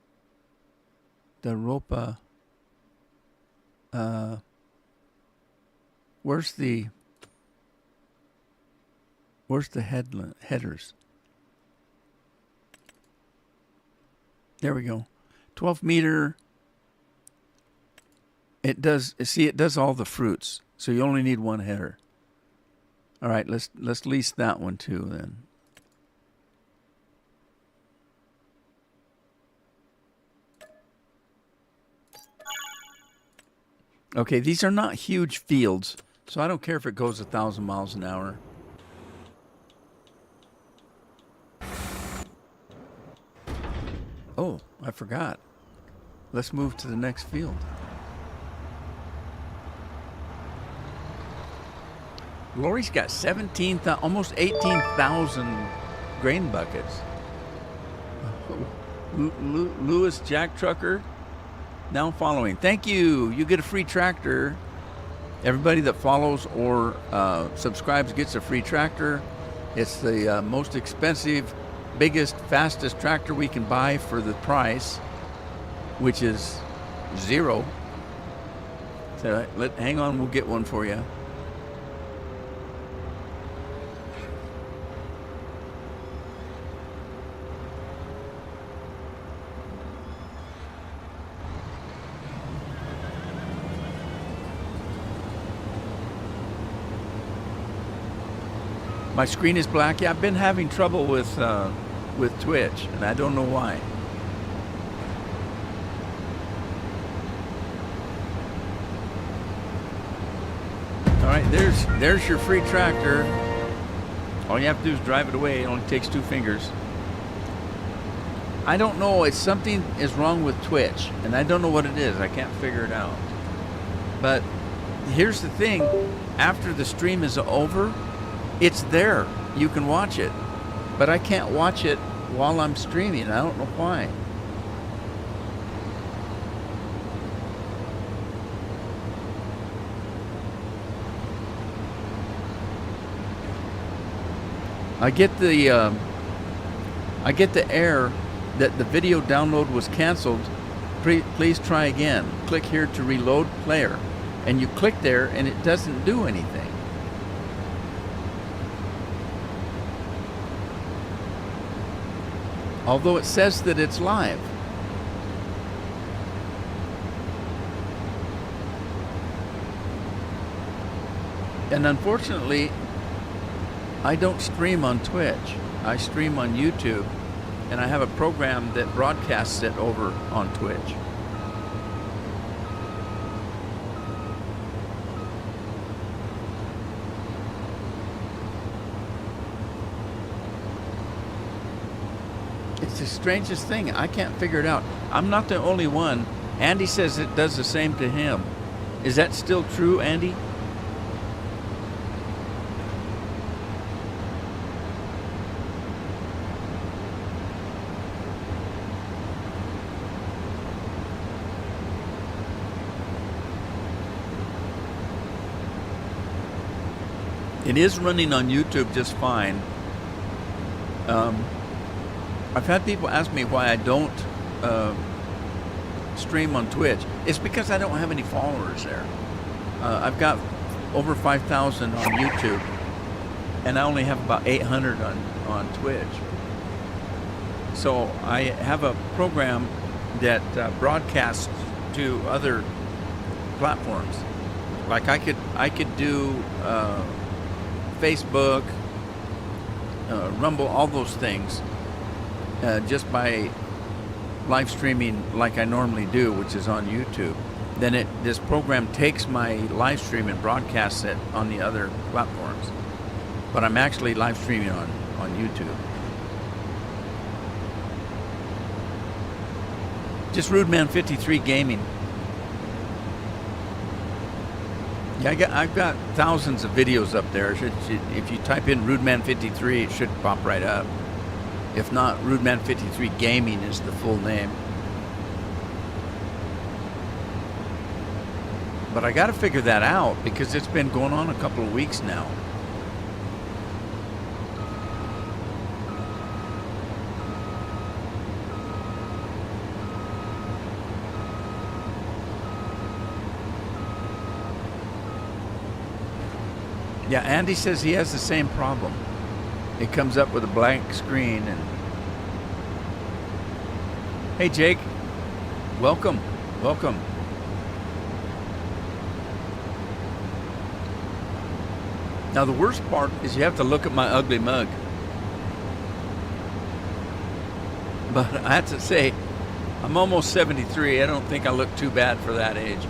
Ropa. Where's the headers? There we go. 12 meter. It does all the fruits. So you only need one header. All right, let's lease that one too then. Okay, these are not huge fields, so I don't care if it goes 1,000 miles an hour. Oh, I forgot. Let's move to the next field. Lori's got 17,000, almost 18,000 grain buckets. Lewis Jack Trucker, now following. Thank you. You get a free tractor. Everybody that follows or subscribes gets a free tractor. It's the most expensive, biggest, fastest tractor we can buy for the price, which is $0. So hang on, we'll get one for you. My screen is black. Yeah, I've been having trouble with Twitch, and I don't know why. All right, there's your free tractor. All you have to do is drive it away. It only takes 2 fingers. I don't know. It's something is wrong with Twitch, and I don't know what it is. I can't figure it out. But here's the thing. After the stream is over, it's there. You can watch it. But I can't watch it while I'm streaming. I don't know why. I get the error that the video download was canceled. Please try again. Click here to reload player. And you click there and it doesn't do anything. although it says that it's live. And unfortunately, I don't stream on Twitch. I stream on YouTube, and I have a program that broadcasts it over on Twitch. It's the strangest thing. I can't figure it out. I'm not the only one. Andy says it does the same to him. Is that still true, Andy? It is running on YouTube just fine. I've had people ask me why I don't stream on Twitch. It's because I don't have any followers there. I've got over 5,000 on YouTube, and I only have about 800 on Twitch. So I have a program that broadcasts to other platforms. Like I could do Facebook, Rumble, all those things, just by live streaming like I normally do, which is on YouTube. Then this program takes my live stream and broadcasts it on the other platforms. But I'm actually live streaming on YouTube. Just Rudeman53 Gaming. Yeah, I've got thousands of videos up there. If you type in Rudeman53, it should pop right up. If not, Rudeman53 Gaming is the full name. But I got to figure that out because it's been going on a couple of weeks now. Yeah, Andy says he has the same problem. It comes up with a blank screen. And hey, Jake, welcome. Now the worst part is you have to look at my ugly mug. But I have to say, I'm almost 73. I don't think I look too bad for that age.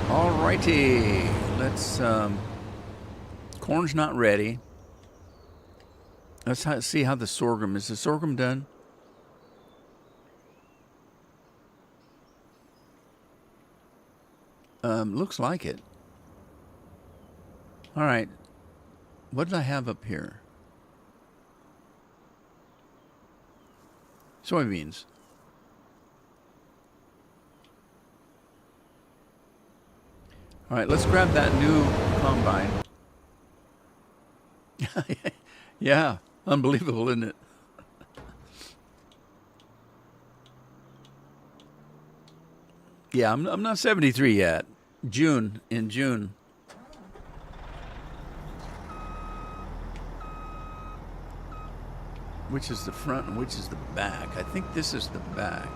Alrighty, let's, corn's not ready. Let's see how the sorghum, is the sorghum done? Looks like it. Alright, what did I have up here? Soybeans. All right, let's grab that new combine. Yeah, unbelievable, isn't it? Yeah, I'm not 73 yet. In June. Which is the front and which is the back? I think this is the back.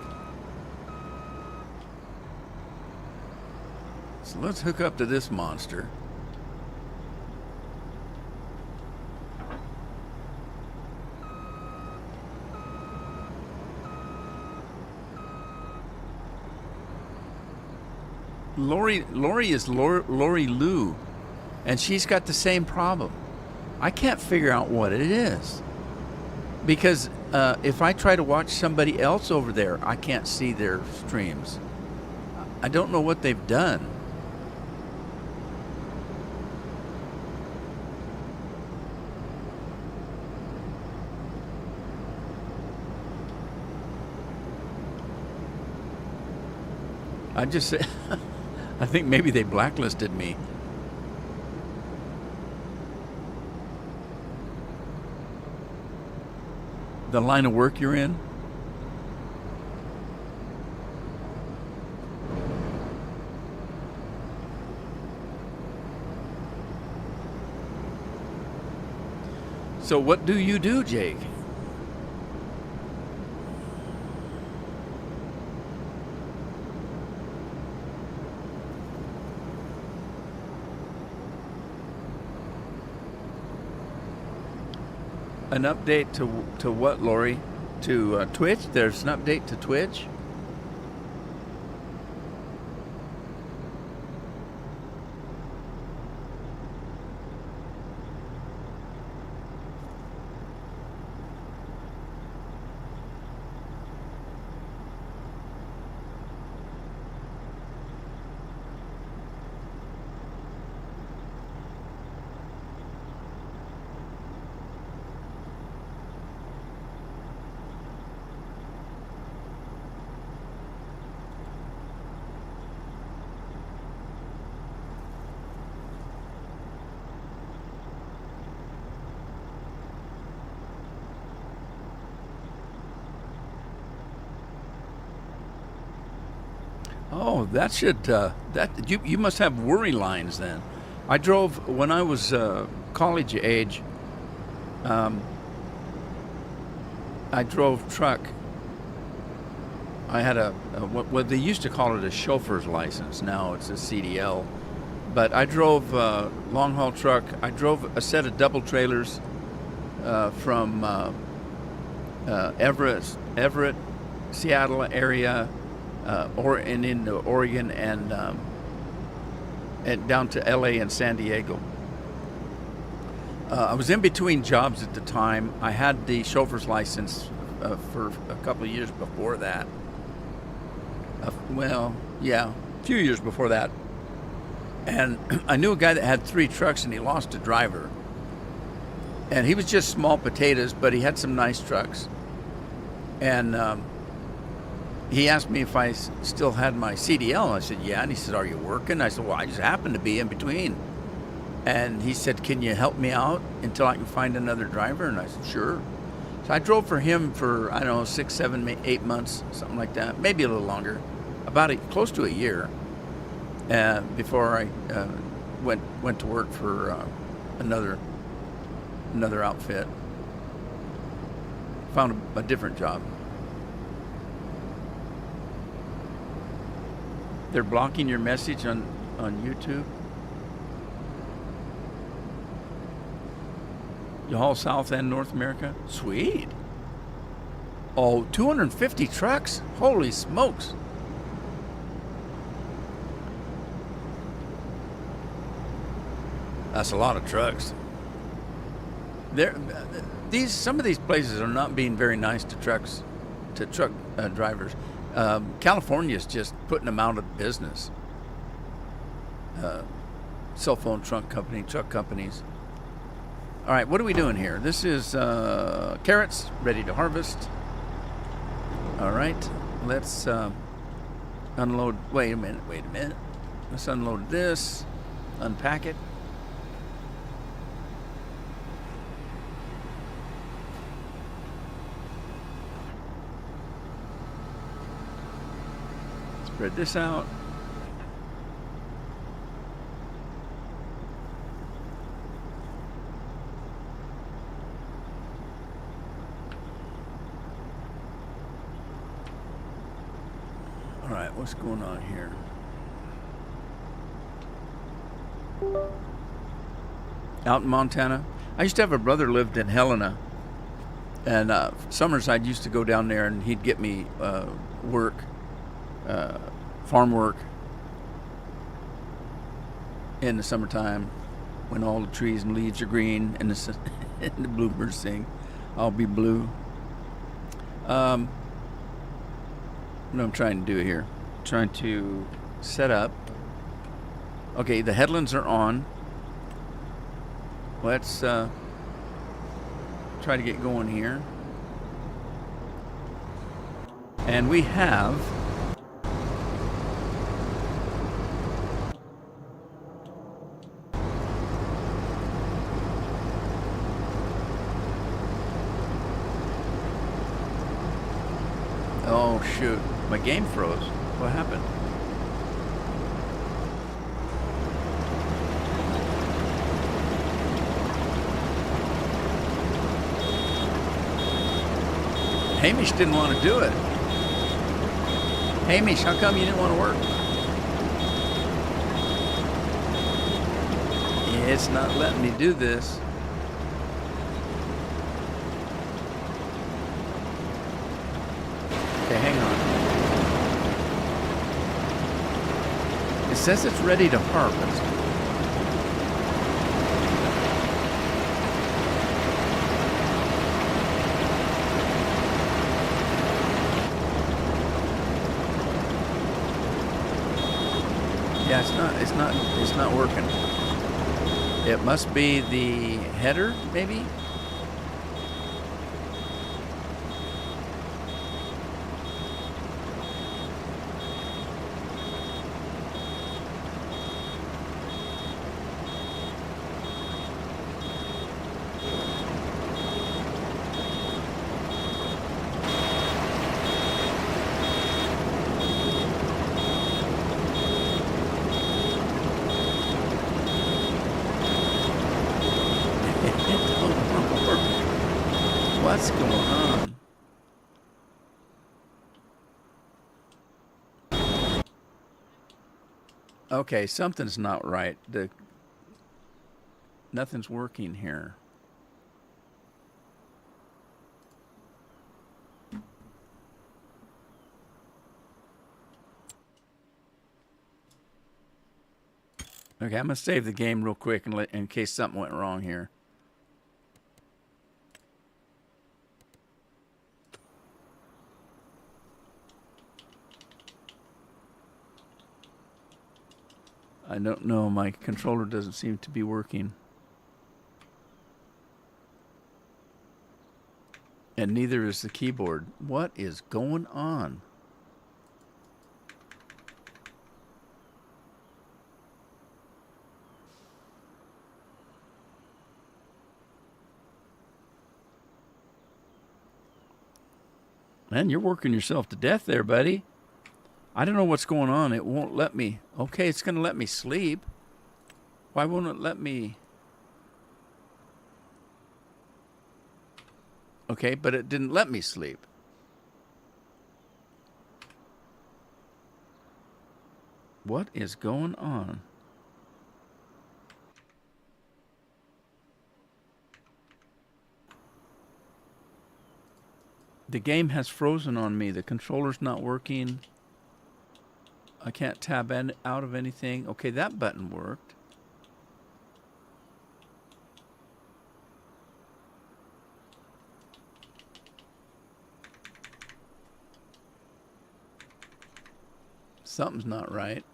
So let's hook up to this monster. Lori is Lori Lou, and she's got the same problem. I can't figure out what it is. Because if I try to watch somebody else over there, I can't see their streams. I don't know what they've done. I just say, I think maybe they blacklisted me. The line of work you're in? So what do you do, Jake? An update to what, Lori? To Twitch? There's an update to Twitch? Oh, that should that you must have worry lines then. I drove when I was college age. I drove truck. I had what they used to call it a chauffeur's license. Now it's a CDL. But I drove long haul truck. I drove a set of double trailers from Everett, Seattle area. And into Oregon and down to LA and San Diego. I was in between jobs at the time. I had the chauffeur's license for a couple of years before that. A few years before that. And I knew a guy that had 3 trucks and he lost a driver. And he was just small potatoes, but he had some nice trucks. And he asked me if I still had my CDL. I said, yeah. And he said, are you working? I said, well, I just happen to be in between. And he said, can you help me out until I can find another driver? And I said, sure. So I drove for him for, I don't know, 6, 7, 8 months, something like that. Maybe a little longer. Close to a year before I went to work for another outfit. Found a different job. They're blocking your message on YouTube. You haul South and North America? Sweet. Oh, 250 trucks? Holy smokes. That's a lot of trucks. Some of these places are not being very nice to truck drivers. California's just putting them out of business. Cell phone truck companies. All right, what are we doing here? This is carrots ready to harvest. All right, let's unload. Wait a minute. Let's unload this, unpack it. Spread this out. All right, what's going on here? Out in Montana. I used to have a brother lived in Helena, and summers I used to go down there and he'd get me work. Farm work in the summertime when all the trees and leaves are green and the bluebirds sing. I'll be blue. What I'm trying to do here, trying to set up. Okay, the headlands are on. Let's try to get going here. And we have oh shoot, my game froze. What happened? Hamish didn't want to do it. Hamish, how come you didn't want to work? It's not letting me do this. Okay, hang on. It says it's ready to harvest. Yeah, it's not working. It must be the header, maybe? What's going on? Okay, something's not right. Nothing's working here. Okay, I'm gonna save the game real quick in case something went wrong here. I don't know, my controller doesn't seem to be working. And neither is the keyboard. What is going on? Man, you're working yourself to death there, buddy. I don't know what's going on. It won't let me. Okay, it's going to let me sleep. Why won't it let me? Okay, but it didn't let me sleep. What is going on? The game has frozen on me. The controller's not working. I can't tab out of anything. Okay, that button worked. Something's not right.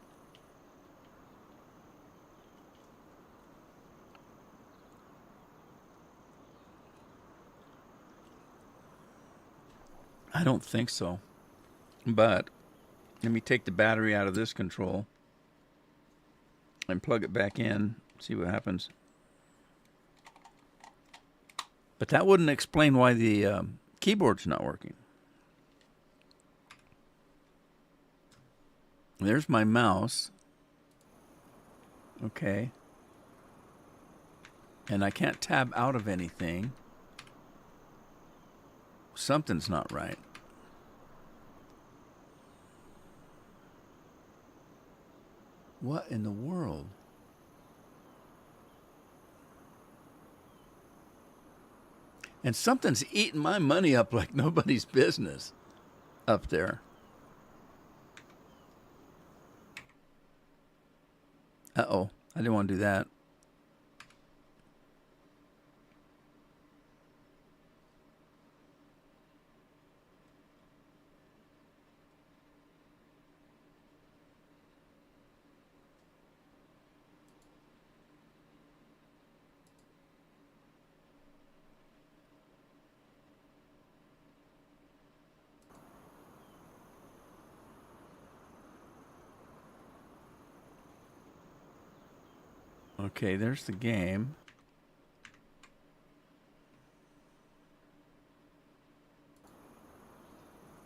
I don't think so. But let me take the battery out of this control and plug it back in, see what happens. But that wouldn't explain why the keyboard's not working. There's my mouse. Okay. And I can't tab out of anything. Something's not right. What in the world? And something's eating my money up like nobody's business up there. Uh-oh, I didn't want to do that. Okay, there's the game.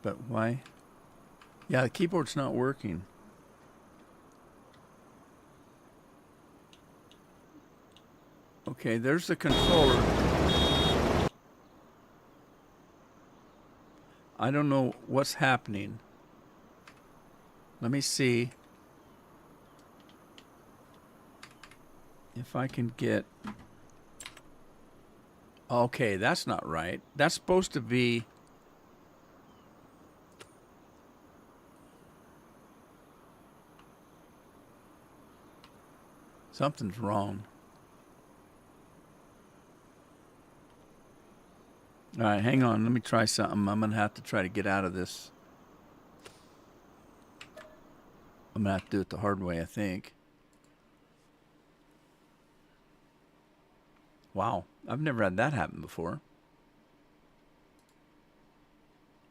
But why? Yeah, the keyboard's not working. Okay, there's the controller. I don't know what's happening. Let me see if I can get... Okay, that's not right. That's supposed to be... Something's wrong. All right, hang on. Let me try something. I'm going to have to try to get out of this. I'm going to have to do it the hard way, I think. Wow, I've never had that happen before.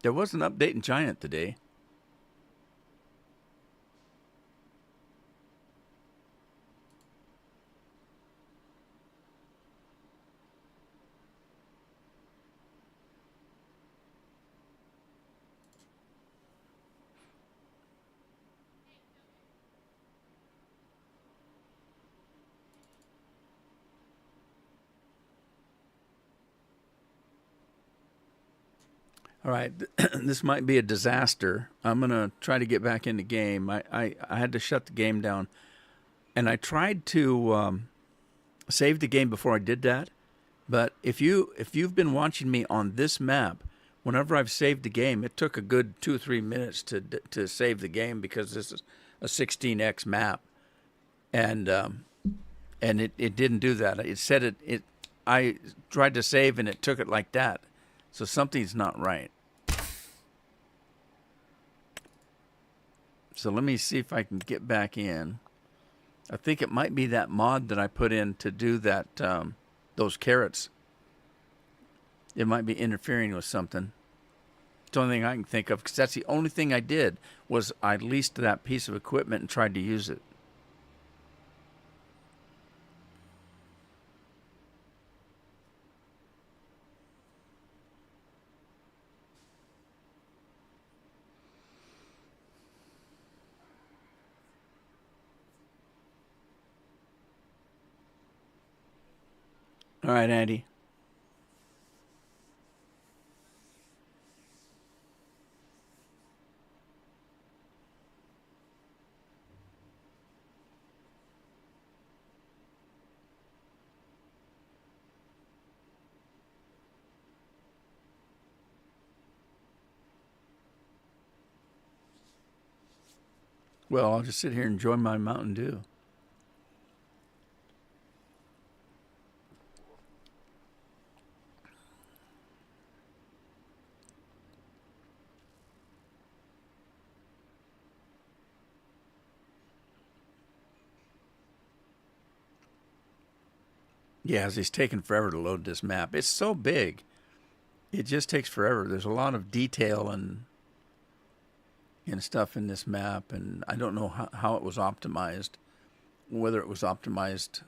There was an update in Giant today. All right, this might be a disaster. I'm going to try to get back in the game. I had to shut the game down. And I tried to save the game before I did that. But if you've been watching me on this map, whenever I've saved the game, it took a good 2 or 3 minutes to save the game because this is a 16x map. And it didn't do that. It said I tried to save and it took it like that. So something's not right. So let me see if I can get back in. I think it might be that mod that I put in to do that, those carrots. It might be interfering with something. It's the only thing I can think of, because that's the only thing I did, was I leased that piece of equipment and tried to use it. All right, Andy. Well, I'll just sit here and enjoy my Mountain Dew. Yeah, it's taking forever to load this map. It's so big. It just takes forever. There's a lot of detail and stuff in this map, and I don't know how it was optimized, whether it was optimized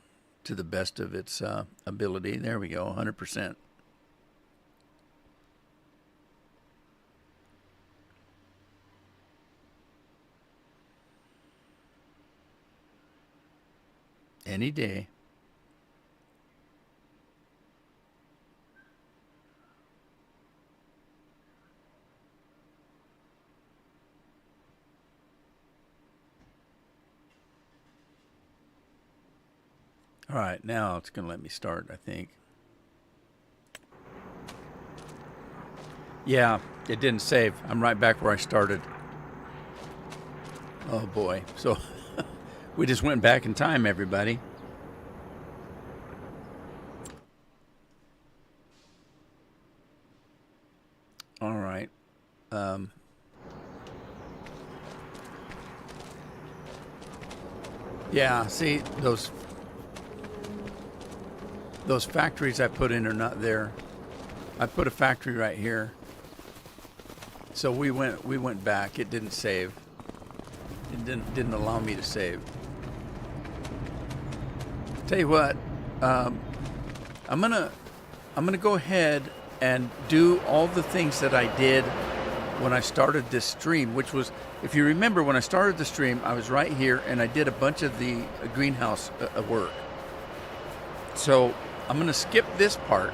to the best of its ability. There we go, 100%. Any day. All right, now it's going to let me start, I think. Yeah, it didn't save. I'm right back where I started. Oh boy. So we just went back in time, everybody. All right. Yeah, see, those factories I put in are not there. I put a factory right here. So we went back. It didn't save. It didn't allow me to save. Tell you what, I'm gonna go ahead and do all the things that I did when I started this stream, which was, if you remember, when I started the stream, I was right here and I did a bunch of the greenhouse work. So I'm going to skip this part.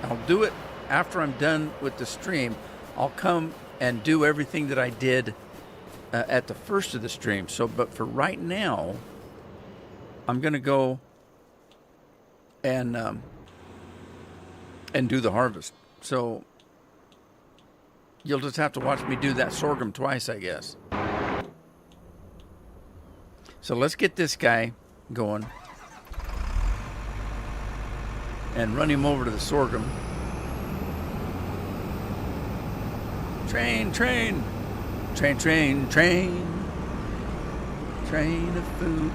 I'll do it after I'm done with the stream. I'll come and do everything that I did at the first of the stream. So, but for right now, I'm going to go and do the harvest. So you'll just have to watch me do that sorghum twice, I guess. So let's get this guy going and run him over to the sorghum. Train, train, train, train, train, train of food.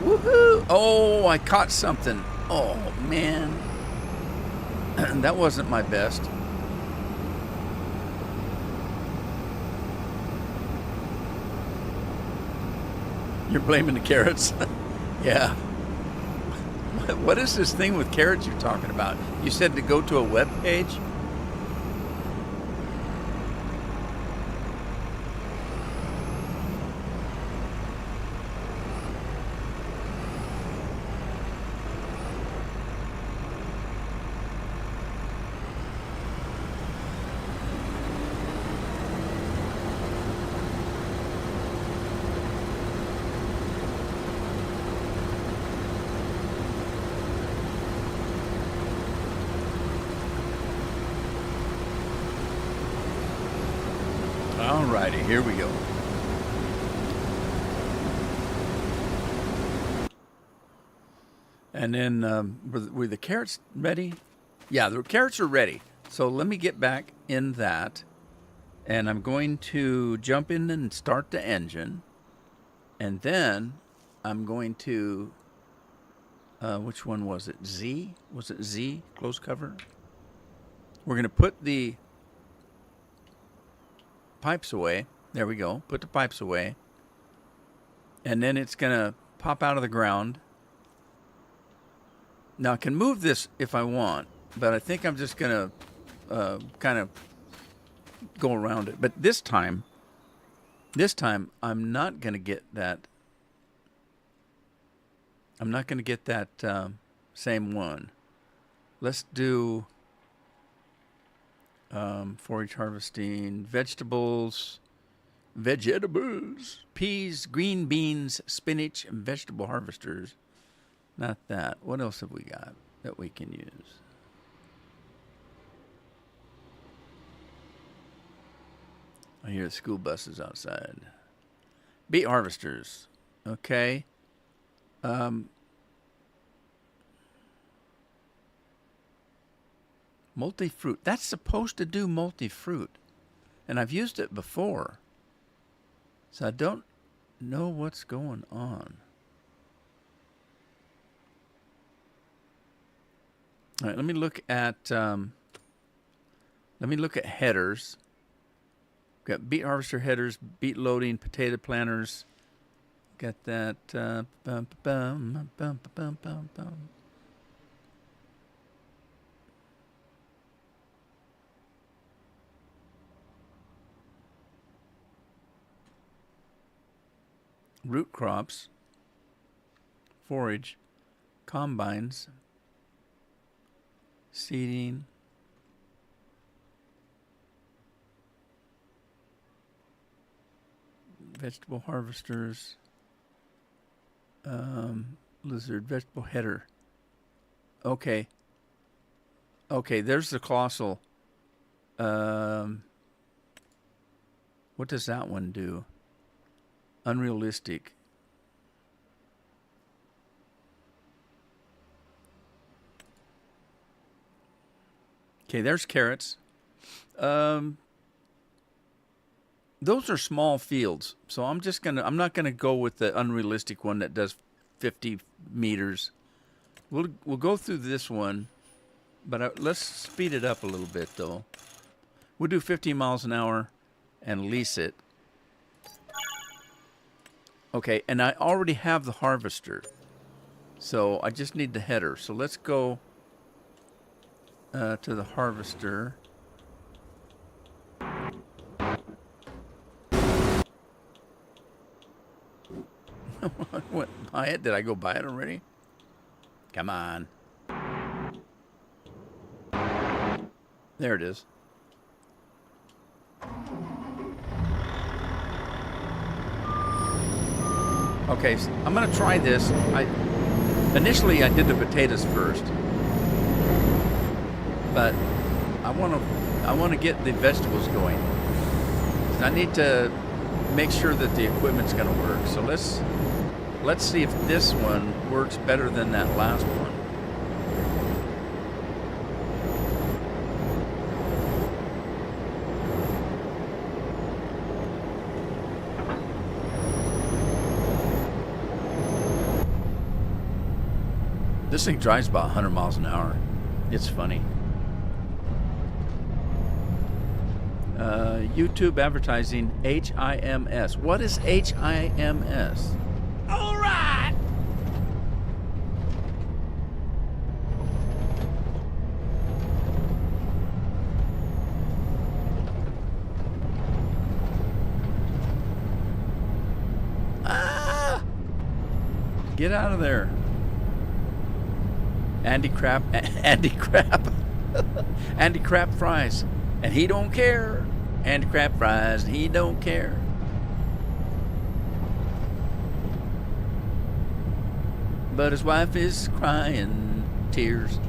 Woohoo! Oh, I caught something. Oh, man. That wasn't my best. You're blaming the carrots? Yeah. What is this thing with carrots you're talking about? You said to go to a web page? Alrighty, here we go. And then, were the carrots ready? Yeah, the carrots are ready. So let me get back in that. And I'm going to jump in and start the engine. And then I'm going to, which one was it? Z? Was it Z? Close cover? We're going to put the pipes away. There we go. Put the pipes away. And then it's going to pop out of the ground. Now I can move this if I want, but I think I'm just going to kind of go around it. But this time I'm not going to get that. I'm not going to get that same one. Let's do forage harvesting, vegetables, peas, green beans, spinach, and vegetable harvesters. Not that. What else have we got that we can use? I hear the school buses outside. Beet harvesters. Okay. Multi-fruit. That's supposed to do multi-fruit. And I've used it before. So I don't know what's going on. All right, let me look at headers. We've got beet harvester headers, beet loading, potato planters. Got that. Root crops, forage, combines, seeding, vegetable harvesters, lizard, vegetable header. Okay. Okay, there's the colossal. What does that one do? Unrealistic. Okay, there's carrots. Those are small fields, so I'm not gonna go with the unrealistic one that does 50 meters. We'll go through this one, but let's speed it up a little bit though. We'll do 50 miles an hour and lease it. Okay, and I already have the harvester, so I just need the header. So let's go to the harvester. What, buy it? Did I go buy it already? Come on. There it is. Okay, so I'm going to try this. Initially I did the potatoes first, but I want to get the vegetables going. I need to make sure that the equipment's going to work. So let's see if this one works better than that last one. This thing drives about 100 miles an hour. It's funny. YouTube advertising HIMS. What is HIMS? All right. Ah! Get out of there. Andy Crap Andy Crap fries, and he don't care. Andy Crap fries, and he don't care. But his wife is crying tears.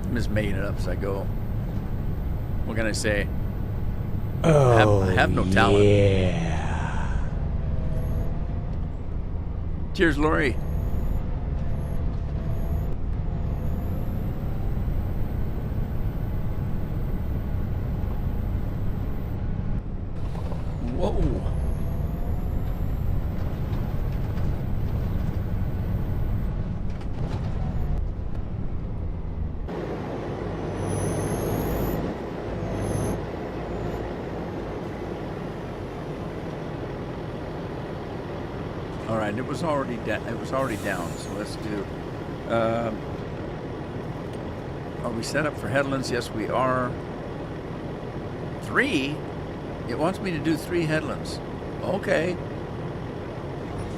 I'm just making it up as I go. What can I say? I have no talent. Yeah. Cheers, Lori. Whoa. All right, it was already down. So let's do. Are we set up for headlands? Yes, we are. 3. It wants me to do 3 headlands. Okay.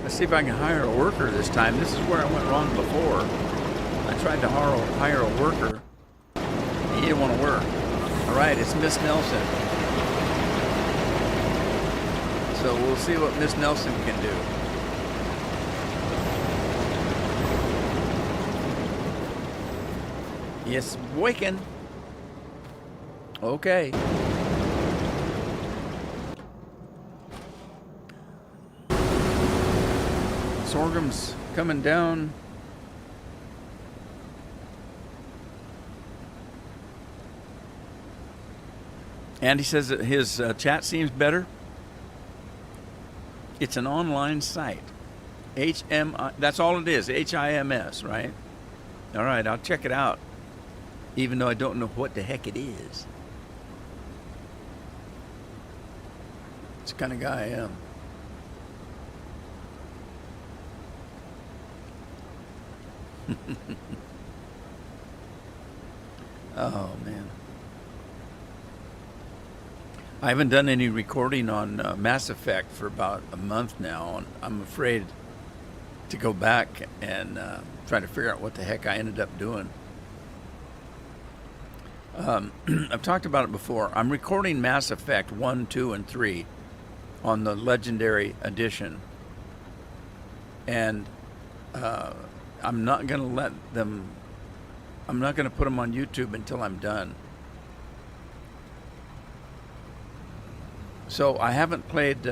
Let's see if I can hire a worker this time. This is where I went wrong before. I tried to hire a worker. He didn't want to work. All right, it's Miss Nelson. So we'll see what Miss Nelson can do. Yes, waking. Okay. Sorghum's coming down. Andy says that his chat seems better. It's an online site. That's all it is. HIMS, right? All right, I'll check it out. Even though I don't know what the heck it is. It's the kind of guy I am. Oh, man. I haven't done any recording on Mass Effect for about a month now, and I'm afraid to go back and try to figure out what the heck I ended up doing. I've talked about it before. I'm recording Mass Effect 1, 2, and 3 on the Legendary Edition. And I'm not going to I'm not going to put them on YouTube until I'm done. So I haven't played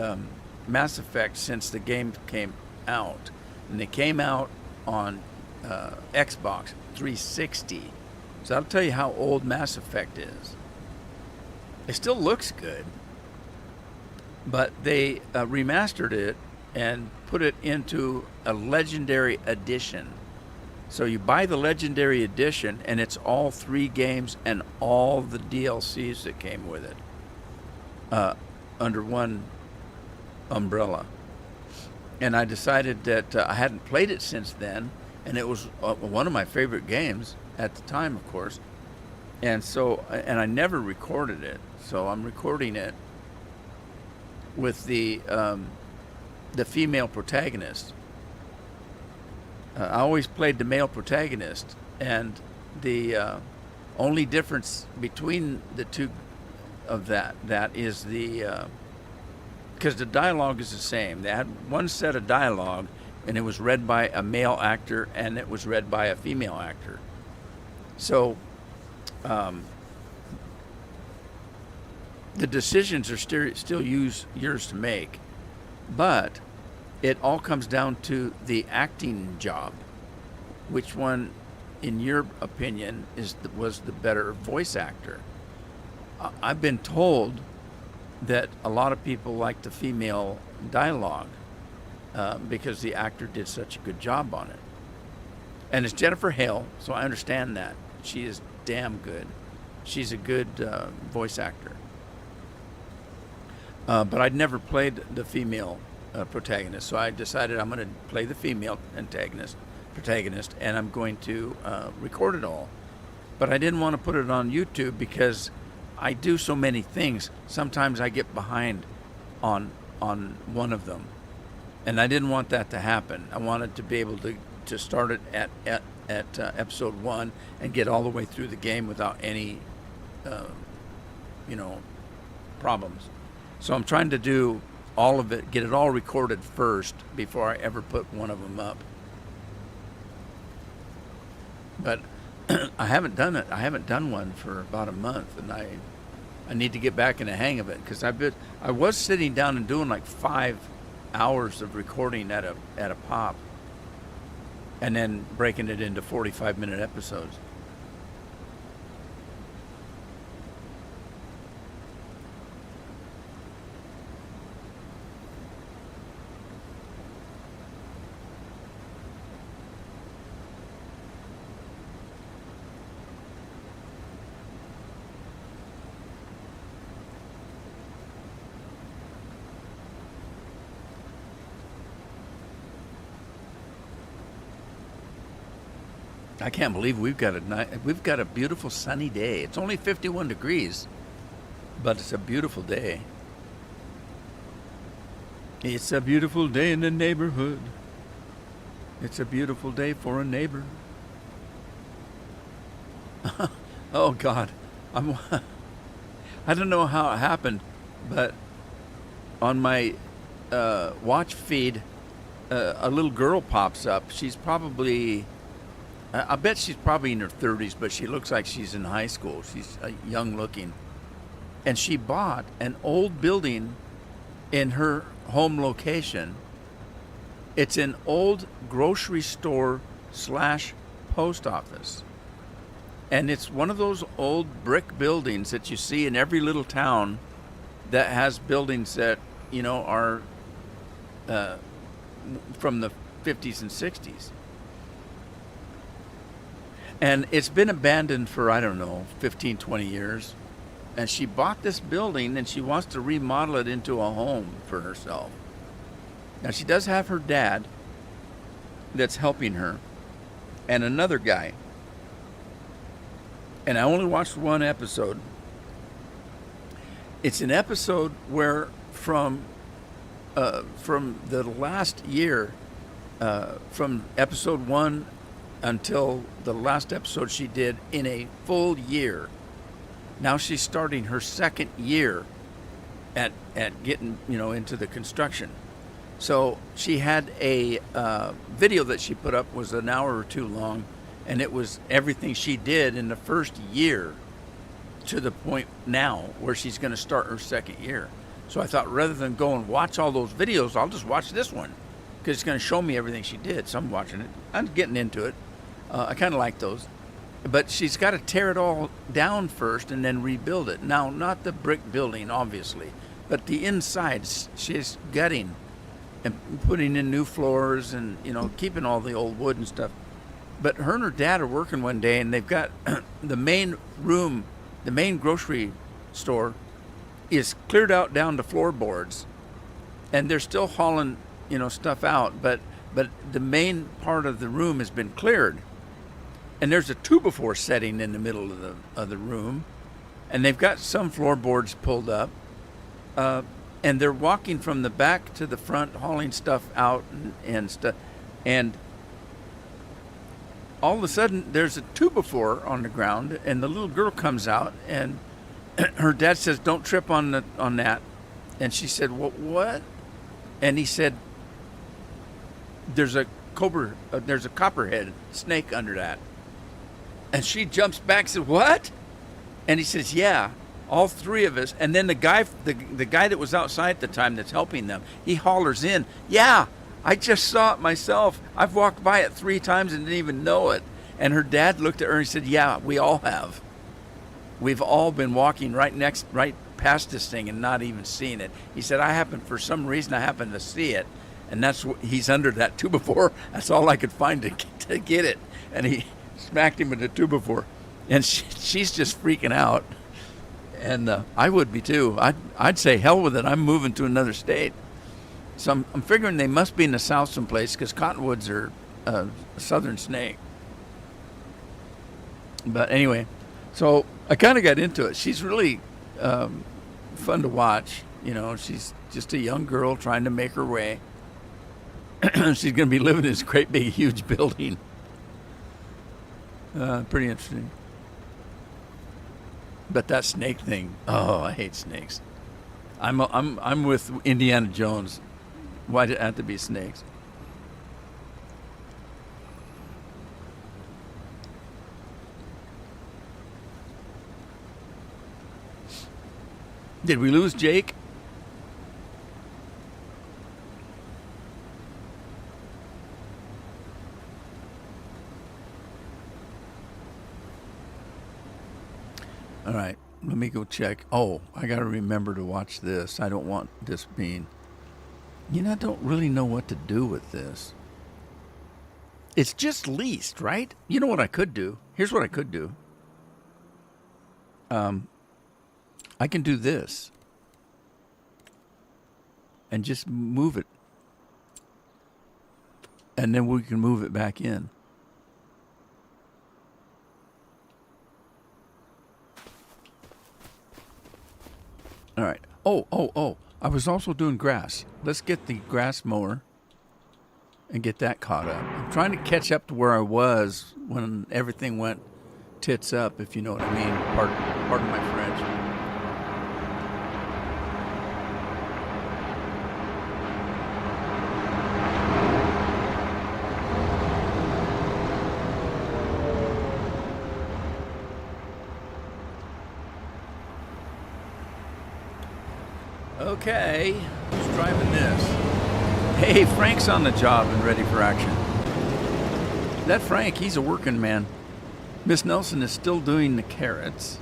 Mass Effect since the game came out. And they came out on Xbox 360. So I'll tell you how old Mass Effect is. It still looks good, but they remastered it and put it into a Legendary Edition. So you buy the Legendary Edition, and it's all 3 games and all the DLCs that came with it under one umbrella. And I decided that I hadn't played it since then, and it was one of my favorite games at the time, of course. And so, and I never recorded it, so I'm recording it with the female protagonist. I always played the male protagonist, and the Only difference between the two of that is the because the dialogue is the same. They had one set of dialogue, and it was read by a male actor, and it was read by a female actor. So the decisions are still yours to make, but it all comes down to the acting job. Which one, in your opinion, was the better voice actor? I've been told that a lot of people like the female dialogue because the actor did such a good job on it. And it's Jennifer Hale, so I understand that. She is damn good. She's a good voice actor. But I'd never played the female protagonist, so I decided I'm going to play the female protagonist, and I'm going to record it all. But I didn't want to put it on YouTube because I do so many things. Sometimes I get behind on one of them, and I didn't want that to happen. I wanted to be able to start it at episode 1 and get all the way through the game without any problems. So I'm trying to do all of it, get it all recorded first before I ever put one of them up. But I haven't done it. I haven't done one for about a month, and I need to get back in the hang of it because I was sitting down and doing like 5 hours of recording at a pop, and then breaking it into 45-minute episodes. I can't believe we've got a beautiful sunny day. It's only 51 degrees, but it's a beautiful day. It's a beautiful day in the neighborhood. It's a beautiful day for a neighbor. Oh God, I don't know how it happened, but on my watch feed, a little girl pops up. I bet she's probably in her 30s, but she looks like she's in high school. She's young looking. And she bought an old building in her home location. It's an old grocery store / post office. And it's one of those old brick buildings that you see in every little town that has buildings that, are from the 50s and 60s. And it's been abandoned for, 15, 20 years. And she bought this building and she wants to remodel it into a home for herself. Now, she does have her dad that's helping her and another guy. And I only watched one episode. It's an episode where from the last year, from episode 1 until the last episode she did in a full year. Now she's starting her second year at getting into the construction. So she had a video that she put up was an hour or two long, and it was everything she did in the first year to the point now where she's going to start her second year. So I thought rather than go and watch all those videos, I'll just watch this one because it's going to show me everything she did. So I'm watching it. I'm getting into it. I kind of like those. But she's got to tear it all down first and then rebuild it. Now, not the brick building, obviously, but the insides she's gutting and putting in new floors and, keeping all the old wood and stuff. But her and her dad are working one day, and they've got the main room, the main grocery store is cleared out down to floorboards. And they're still hauling, stuff out, but the main part of the room has been cleared. And there's a 2x4 setting in the middle of the room, and they've got some floorboards pulled up, and they're walking from the back to the front, hauling stuff out and stuff. And all of a sudden there's a 2x4 on the ground, and the little girl comes out, and her dad says, "Don't trip on that," and she said, "What?" And he said, "There's a copperhead snake under that," and she jumps back and says, "What?" And he says, "Yeah." All three of us, and then the guy that was outside at the time that's helping them, he hollers in, "Yeah, I just saw it myself. I've walked by it 3 times and didn't even know it." And her dad looked at her and said, "Yeah, we all have. We've all been walking right past this thing and not even seeing it." He said, for some reason I happened to see it, and he's under that 2x4. That's all I could find to get it." And he smacked him with the 2x4, and she's just freaking out. And I would be too. I'd say, hell with it. I'm moving to another state. So I'm figuring they must be in the south someplace, because cottonwoods are a southern snake. But anyway, so I kind of got into it. She's really fun to watch. You know, she's just a young girl trying to make her way. She's going to be living in this great big huge building. Pretty interesting. But that snake thing, oh, I hate snakes. I'm with Indiana Jones. Why did it have to be snakes? Did we lose Jake? All right, let me go check. Oh, I got to remember to watch this. I don't want this being... I don't really know what to do with this. It's just leased, right? You know what I could do? Here's what I could do. I can do this. And just move it. And then we can move it back in. All right. Oh. I was also doing grass. Let's get the grass mower and get that caught up. I'm trying to catch up to where I was when everything went tits up, if you know what I mean. Pardon my French. Okay, who's driving this? Hey, Frank's on the job and ready for action. That Frank, he's a working man. Miss Nelson is still doing the carrots.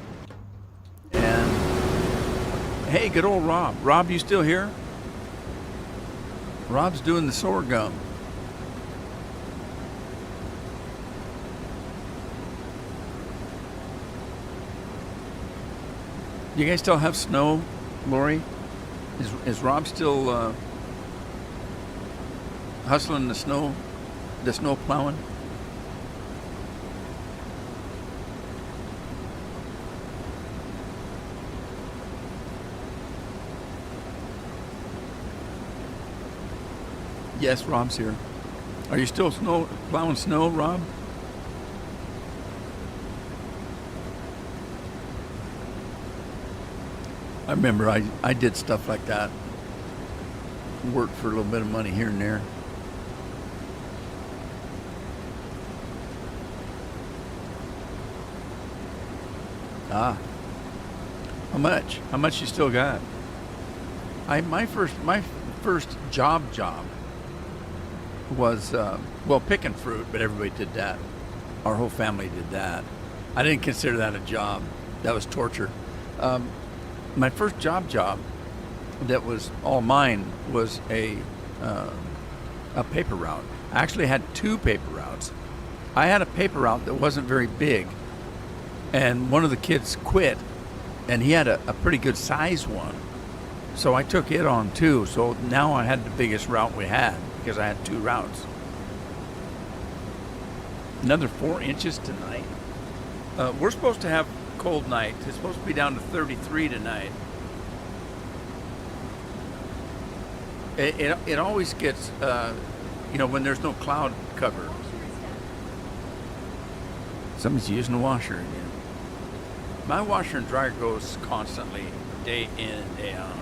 And, hey, good old Rob. Rob, you still here? Rob's doing the sorghum. You guys still have snow, Lori? Is Rob still hustling the snow plowing? Yes, Rob's here. Are you still plowing snow, Rob? I remember I did stuff like that. Worked for a little bit of money here and there. Ah. How much? How much you still got? My first job was picking fruit, but everybody did that. Our whole family did that. I didn't consider that a job. That was torture. My first job that was all mine was a paper route. I actually had 2 paper routes. I had a paper route that wasn't very big, and one of the kids quit, and he had a pretty good size one. So I took it on too. So now I had the biggest route we had because I had 2 routes. Another 4 inches tonight. We're supposed to have cold night. It's supposed to be down to 33 tonight. It always gets, when there's no cloud cover. Somebody's using the washer again. My washer and dryer goes constantly, day in and day out.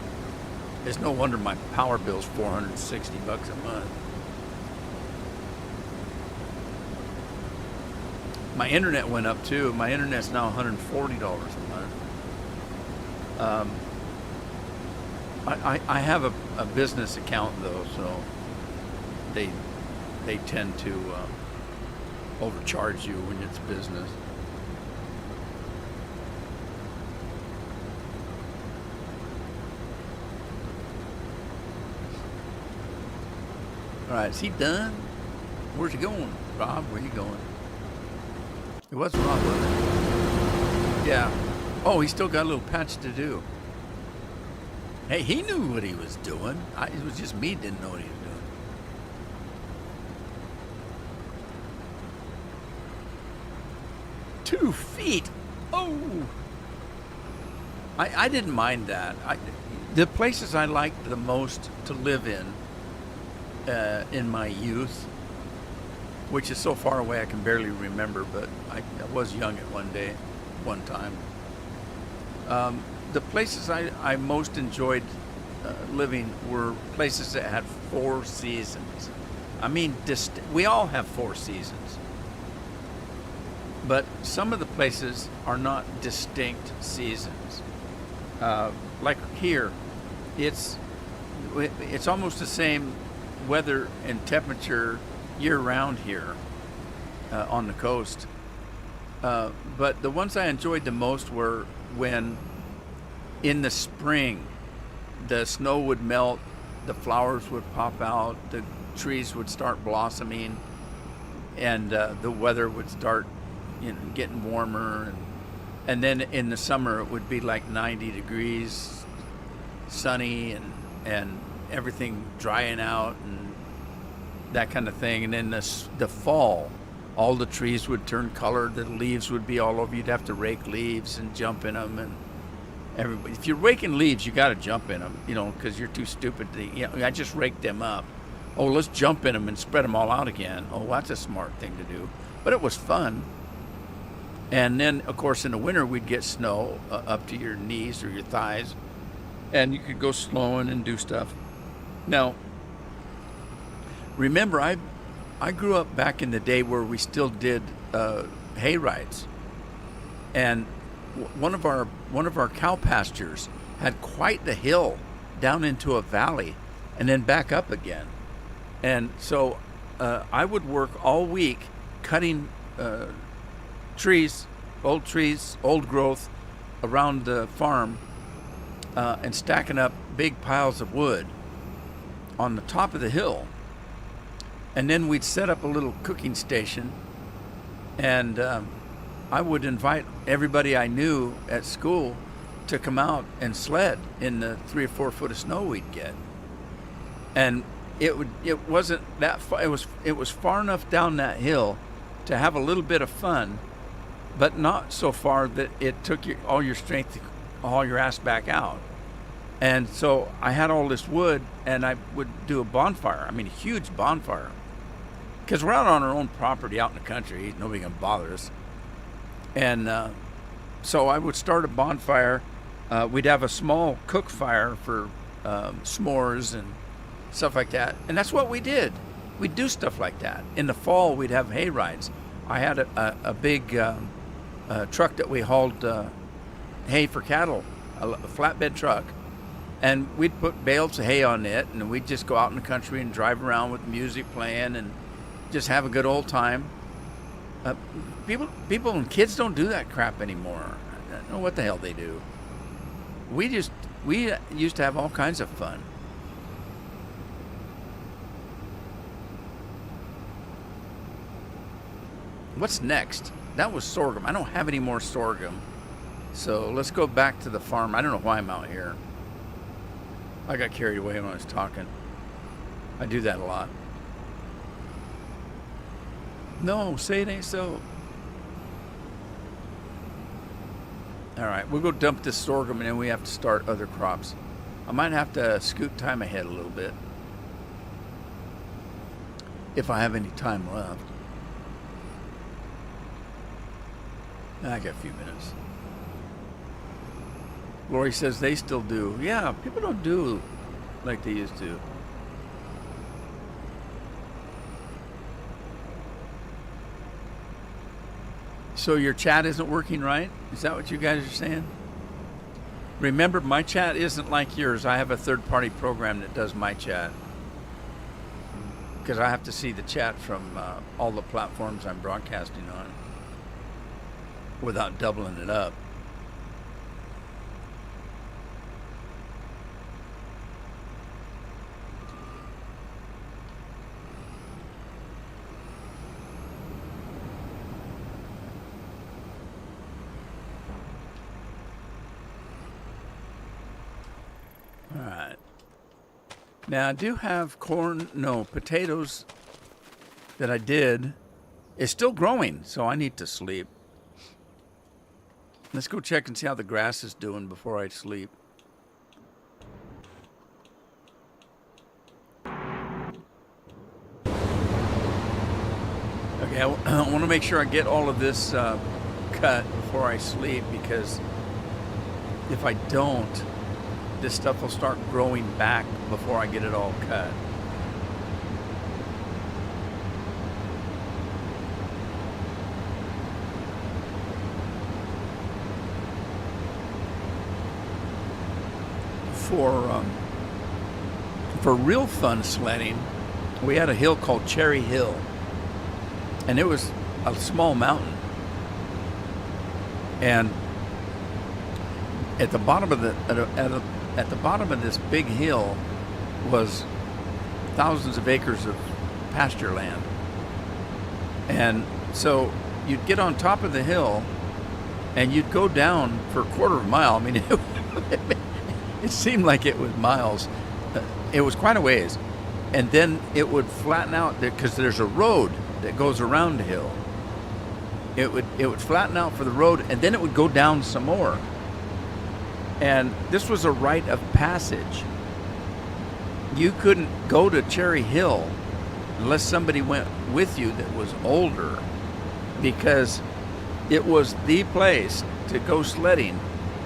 It's no wonder my power bill's $460 a month. My internet went up too. My internet's now $140 a month. I have a business account though, so they tend to overcharge you when it's business. All right, is he done? Where's he going, Rob? Where you going? It was Rob, wasn't it? Yeah. Oh, he's still got a little patch to do. Hey, he knew what he was doing. It was just me didn't know what he was doing. Two feet. Oh. I didn't mind that. The places I liked the most to live in my youth, which is so far away I can barely remember, but I was young at one time. The places I most enjoyed living were places that had 4 seasons. I mean, we all have 4 seasons, but some of the places are not distinct seasons. Like here, it's almost the same weather and temperature year-round here on the coast. But the ones I enjoyed the most were when in the spring the snow would melt, the flowers would pop out, the trees would start blossoming, and the weather would start getting warmer, and then in the summer it would be like 90 degrees, sunny, and everything drying out and that kind of thing. And then the fall, all the trees would turn color, the leaves would be all over. You'd have to rake leaves and jump in them, and if you're raking leaves, you got to jump in them, because you're too stupid to. I just raked them up. Oh, let's jump in them and spread them all out again. Oh, that's a smart thing to do. But it was fun. And then, of course, in the winter we'd get snow up to your knees or your thighs, and you could go slowing and do stuff. Now, remember, I grew up back in the day where we still did hay rides, and one of our cow pastures had quite the hill down into a valley and then back up again. And so I would work all week cutting trees, old growth around the farm, and stacking up big piles of wood on the top of the hill. And then we'd set up a little cooking station, and I would invite everybody I knew at school to come out and sled in the 3 or 4 foot of snow we'd get. And it wasn't that far. It was far enough down that hill to have a little bit of fun, but not so far that it took all your strength to haul your ass back out. And so I had all this wood, and I would do a bonfire. I mean, a huge bonfire, because we're out on our own property out in the country. Nobody can bother us. And so I would start a bonfire. We'd have a small cook fire for s'mores and stuff like that. And that's what we did. We'd do stuff like that. In the fall, we'd have hay rides. I had a big truck that we hauled hay for cattle, a flatbed truck. And we'd put bales of hay on it, and we'd just go out in the country and drive around with music playing and just have a good old time. People and kids don't do that crap anymore. I don't know what the hell they do. We used to have all kinds of fun. What's next? That was sorghum. I don't have any more sorghum. So let's go back to the farm. I don't know why I'm out here. I got carried away when I was talking. I do that a lot. No, say it ain't so. All right, we'll go dump this sorghum, and then we have to start other crops. I might have to scoot time ahead a little bit, if I have any time left. I got a few minutes. Lori says they still do. Yeah, people don't do like they used to. So your chat isn't working right? Is that what you guys are saying? Remember, my chat isn't like yours. I have a third-party program that does my chat. Because I have to see the chat from all the platforms I'm broadcasting on without doubling it up. All right. Now I do have potatoes that I did. It's still growing, so I need to sleep. Let's go check and see how the grass is doing before I sleep. Okay, I want to make sure I get all of this cut before I sleep, because if I don't, this stuff will start growing back before I get it all cut. For real fun sledding, we had a hill called Cherry Hill, and it was a small mountain. And at the bottom of at the bottom of this big hill was thousands of acres of pasture land. And so you'd get on top of the hill and you'd go down for a quarter of a mile. I mean, it seemed like it was miles. It was quite a ways. And then it would flatten out because there's a road that goes around the hill. It would flatten out for the road, and then it would go down some more. And this was a rite of passage. You couldn't go to Cherry Hill unless somebody went with you that was older, because it was the place to go sledding,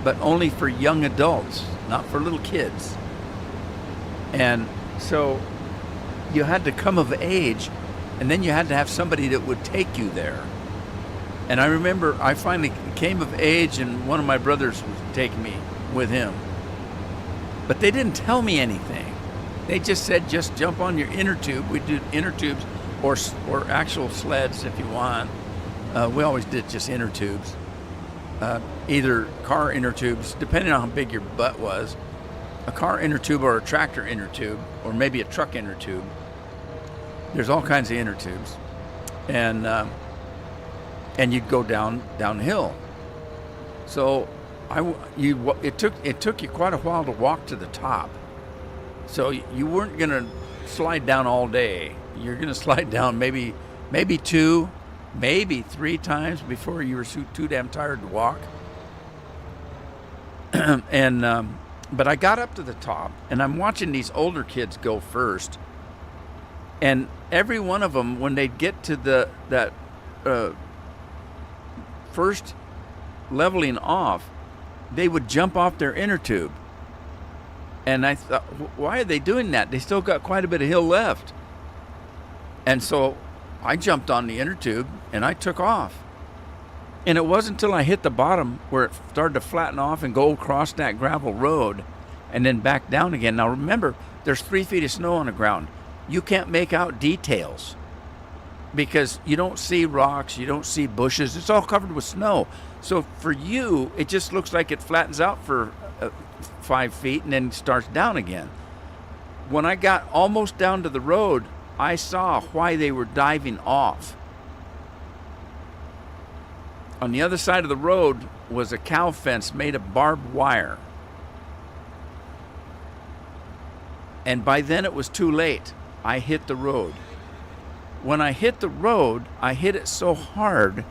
but only for young adults, not for little kids. And so you had to come of age, and then you had to have somebody that would take you there. And I remember I finally came of age, and one of my brothers was taking me with him. But they didn't tell me anything. They just said, just jump on your inner tube. We do inner tubes or actual sleds if you want. We always did just inner tubes. Either car inner tubes, depending on how big your butt was. A car inner tube or a tractor inner tube, or maybe a truck inner tube. There's all kinds of inner tubes. And you'd go downhill. So it took you quite a while to walk to the top. So you weren't gonna slide down all day. You're gonna slide down maybe 2, maybe 3 times before you were too damn tired to walk. But I got up to the top, and I'm watching these older kids go first. And every one of them, when they'd get to that first leveling off, they would jump off their inner tube. And I thought, why are they doing that? They still got quite a bit of hill left. And so I jumped on the inner tube and I took off. And it wasn't until I hit the bottom where it started to flatten off and go across that gravel road and then back down again. Now remember, there's 3 feet of snow on the ground. You can't make out details because you don't see rocks, you don't see bushes. It's all covered with snow. So for you, it just looks like it flattens out for 5 feet and then starts down again. When I got almost down to the road, I saw why they were diving off. On the other side of the road was a cow fence made of barbed wire. And by then it was too late. I hit the road. When I hit the road, I hit it so hard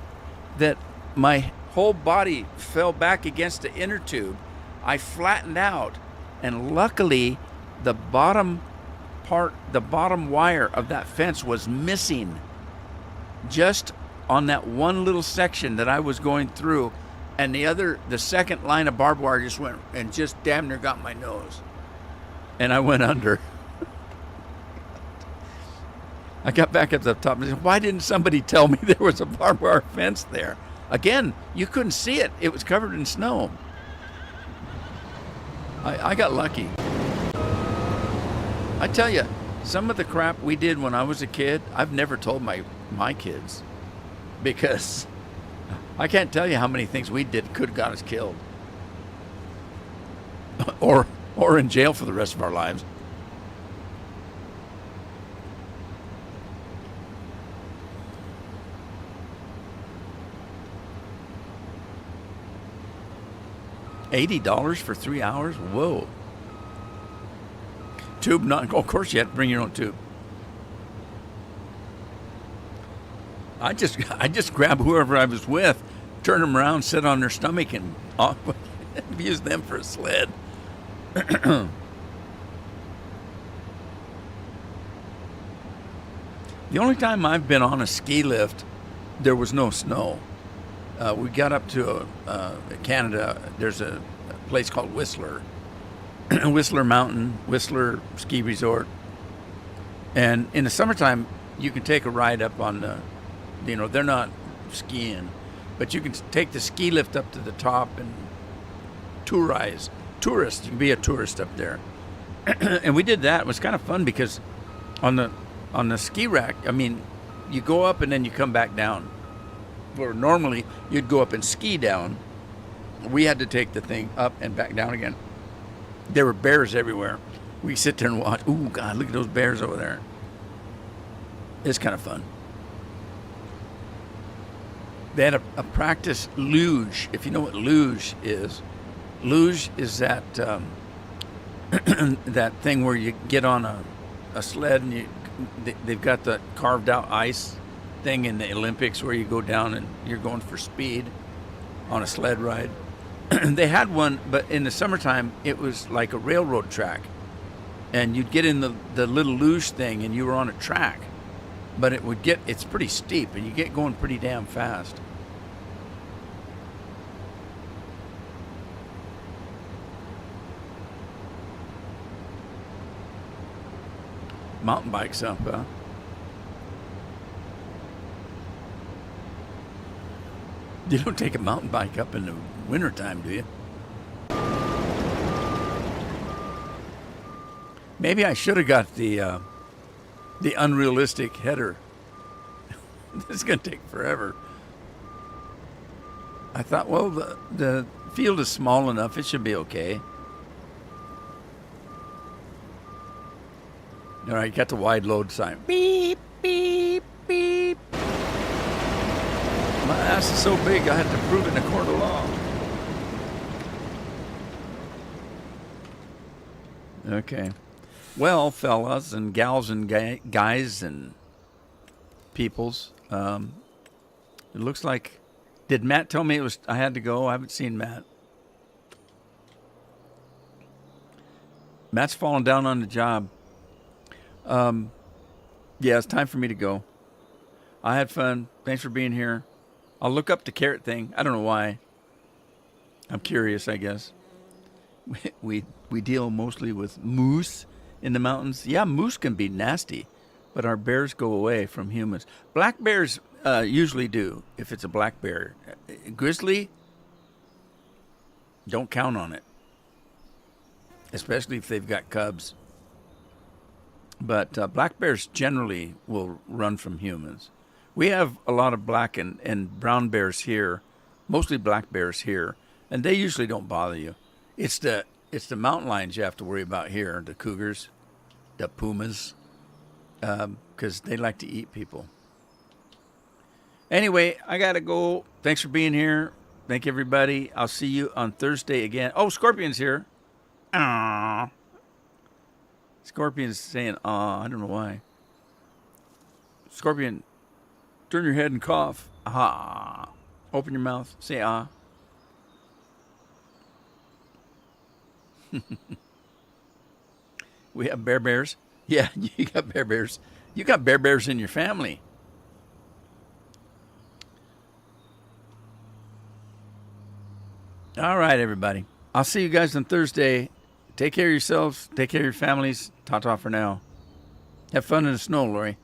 that my whole body fell back against the inner tube. I flattened out, and luckily the bottom wire of that fence was missing just on that one little section that I was going through, and the second line of barbed wire just went and just damn near got my nose. And I went under. I got back up to the top and said, why didn't somebody tell me there was a barbed wire fence there? Again, you couldn't see it. It was covered in snow. I got lucky. I tell you, some of the crap we did when I was a kid, I've never told my kids, because I can't tell you how many things we did could have got us killed. or in jail for the rest of our lives. $80 for 3 hours? Whoa. Tube, not, of course you have to bring your own tube. I just grab whoever I was with, turn them around, sit on their stomach, and use them for a sled. The only time I've been on a ski lift, there was no snow. We got up to Canada. There's a place called Whistler. Whistler Mountain, Whistler Ski Resort. And in the summertime, you can take a ride up on the, they're not skiing, but you can take the ski lift up to the top and tourists. You can be a tourist up there. And we did that. It was kind of fun because on the ski rack, you go up and then you come back down. Where normally you'd go up and ski down, we had to take the thing up and back down again. There were bears everywhere. We sit there and watch. Ooh, God, look at those bears over there. It's kind of fun. They had a practice luge. If you know what luge is that that thing where you get on a sled and they've got the carved out ice thing in the Olympics where you go down and you're going for speed on a sled ride. They had one, but in the summertime, it was like a railroad track. And you'd get in the little luge thing and you were on a track. But it's pretty steep and you get going pretty damn fast. Mountain bikes up, huh? You don't take a mountain bike up in the wintertime, do you? Maybe I should have got the unrealistic header. This is going to take forever. I thought, well, the field is small enough. It should be okay. All right, got the wide load sign. Beep, beep, beep. My ass is so big, I had to prove it in a court of law. Okay. Well, fellas and gals and guys and peoples, it looks like... Did Matt tell me I had to go? I haven't seen Matt. Matt's falling down on the job. Yeah, it's time for me to go. I had fun. Thanks for being here. I'll look up the carrot thing. I don't know why. I'm curious, I guess. We deal mostly with moose in the mountains. Yeah, moose can be nasty, but our bears go away from humans. Black bears usually do, if it's a black bear. Grizzly, don't count on it, especially if they've got cubs. But black bears generally will run from humans. We have a lot of black and brown bears here, mostly black bears here, and they usually don't bother you. It's the mountain lions you have to worry about here, the cougars, the pumas, because they like to eat people. Anyway, I got to go. Thanks for being here. Thank you, everybody. I'll see you on Thursday again. Oh, Scorpion's here. Aww. Scorpion's saying, I don't know why. Scorpion, turn your head and cough. Ah. Open your mouth. Say ah. We have bears. Yeah, you got bears. You got bears in your family. All right, everybody. I'll see you guys on Thursday. Take care of yourselves. Take care of your families. Ta-ta for now. Have fun in the snow, Lori.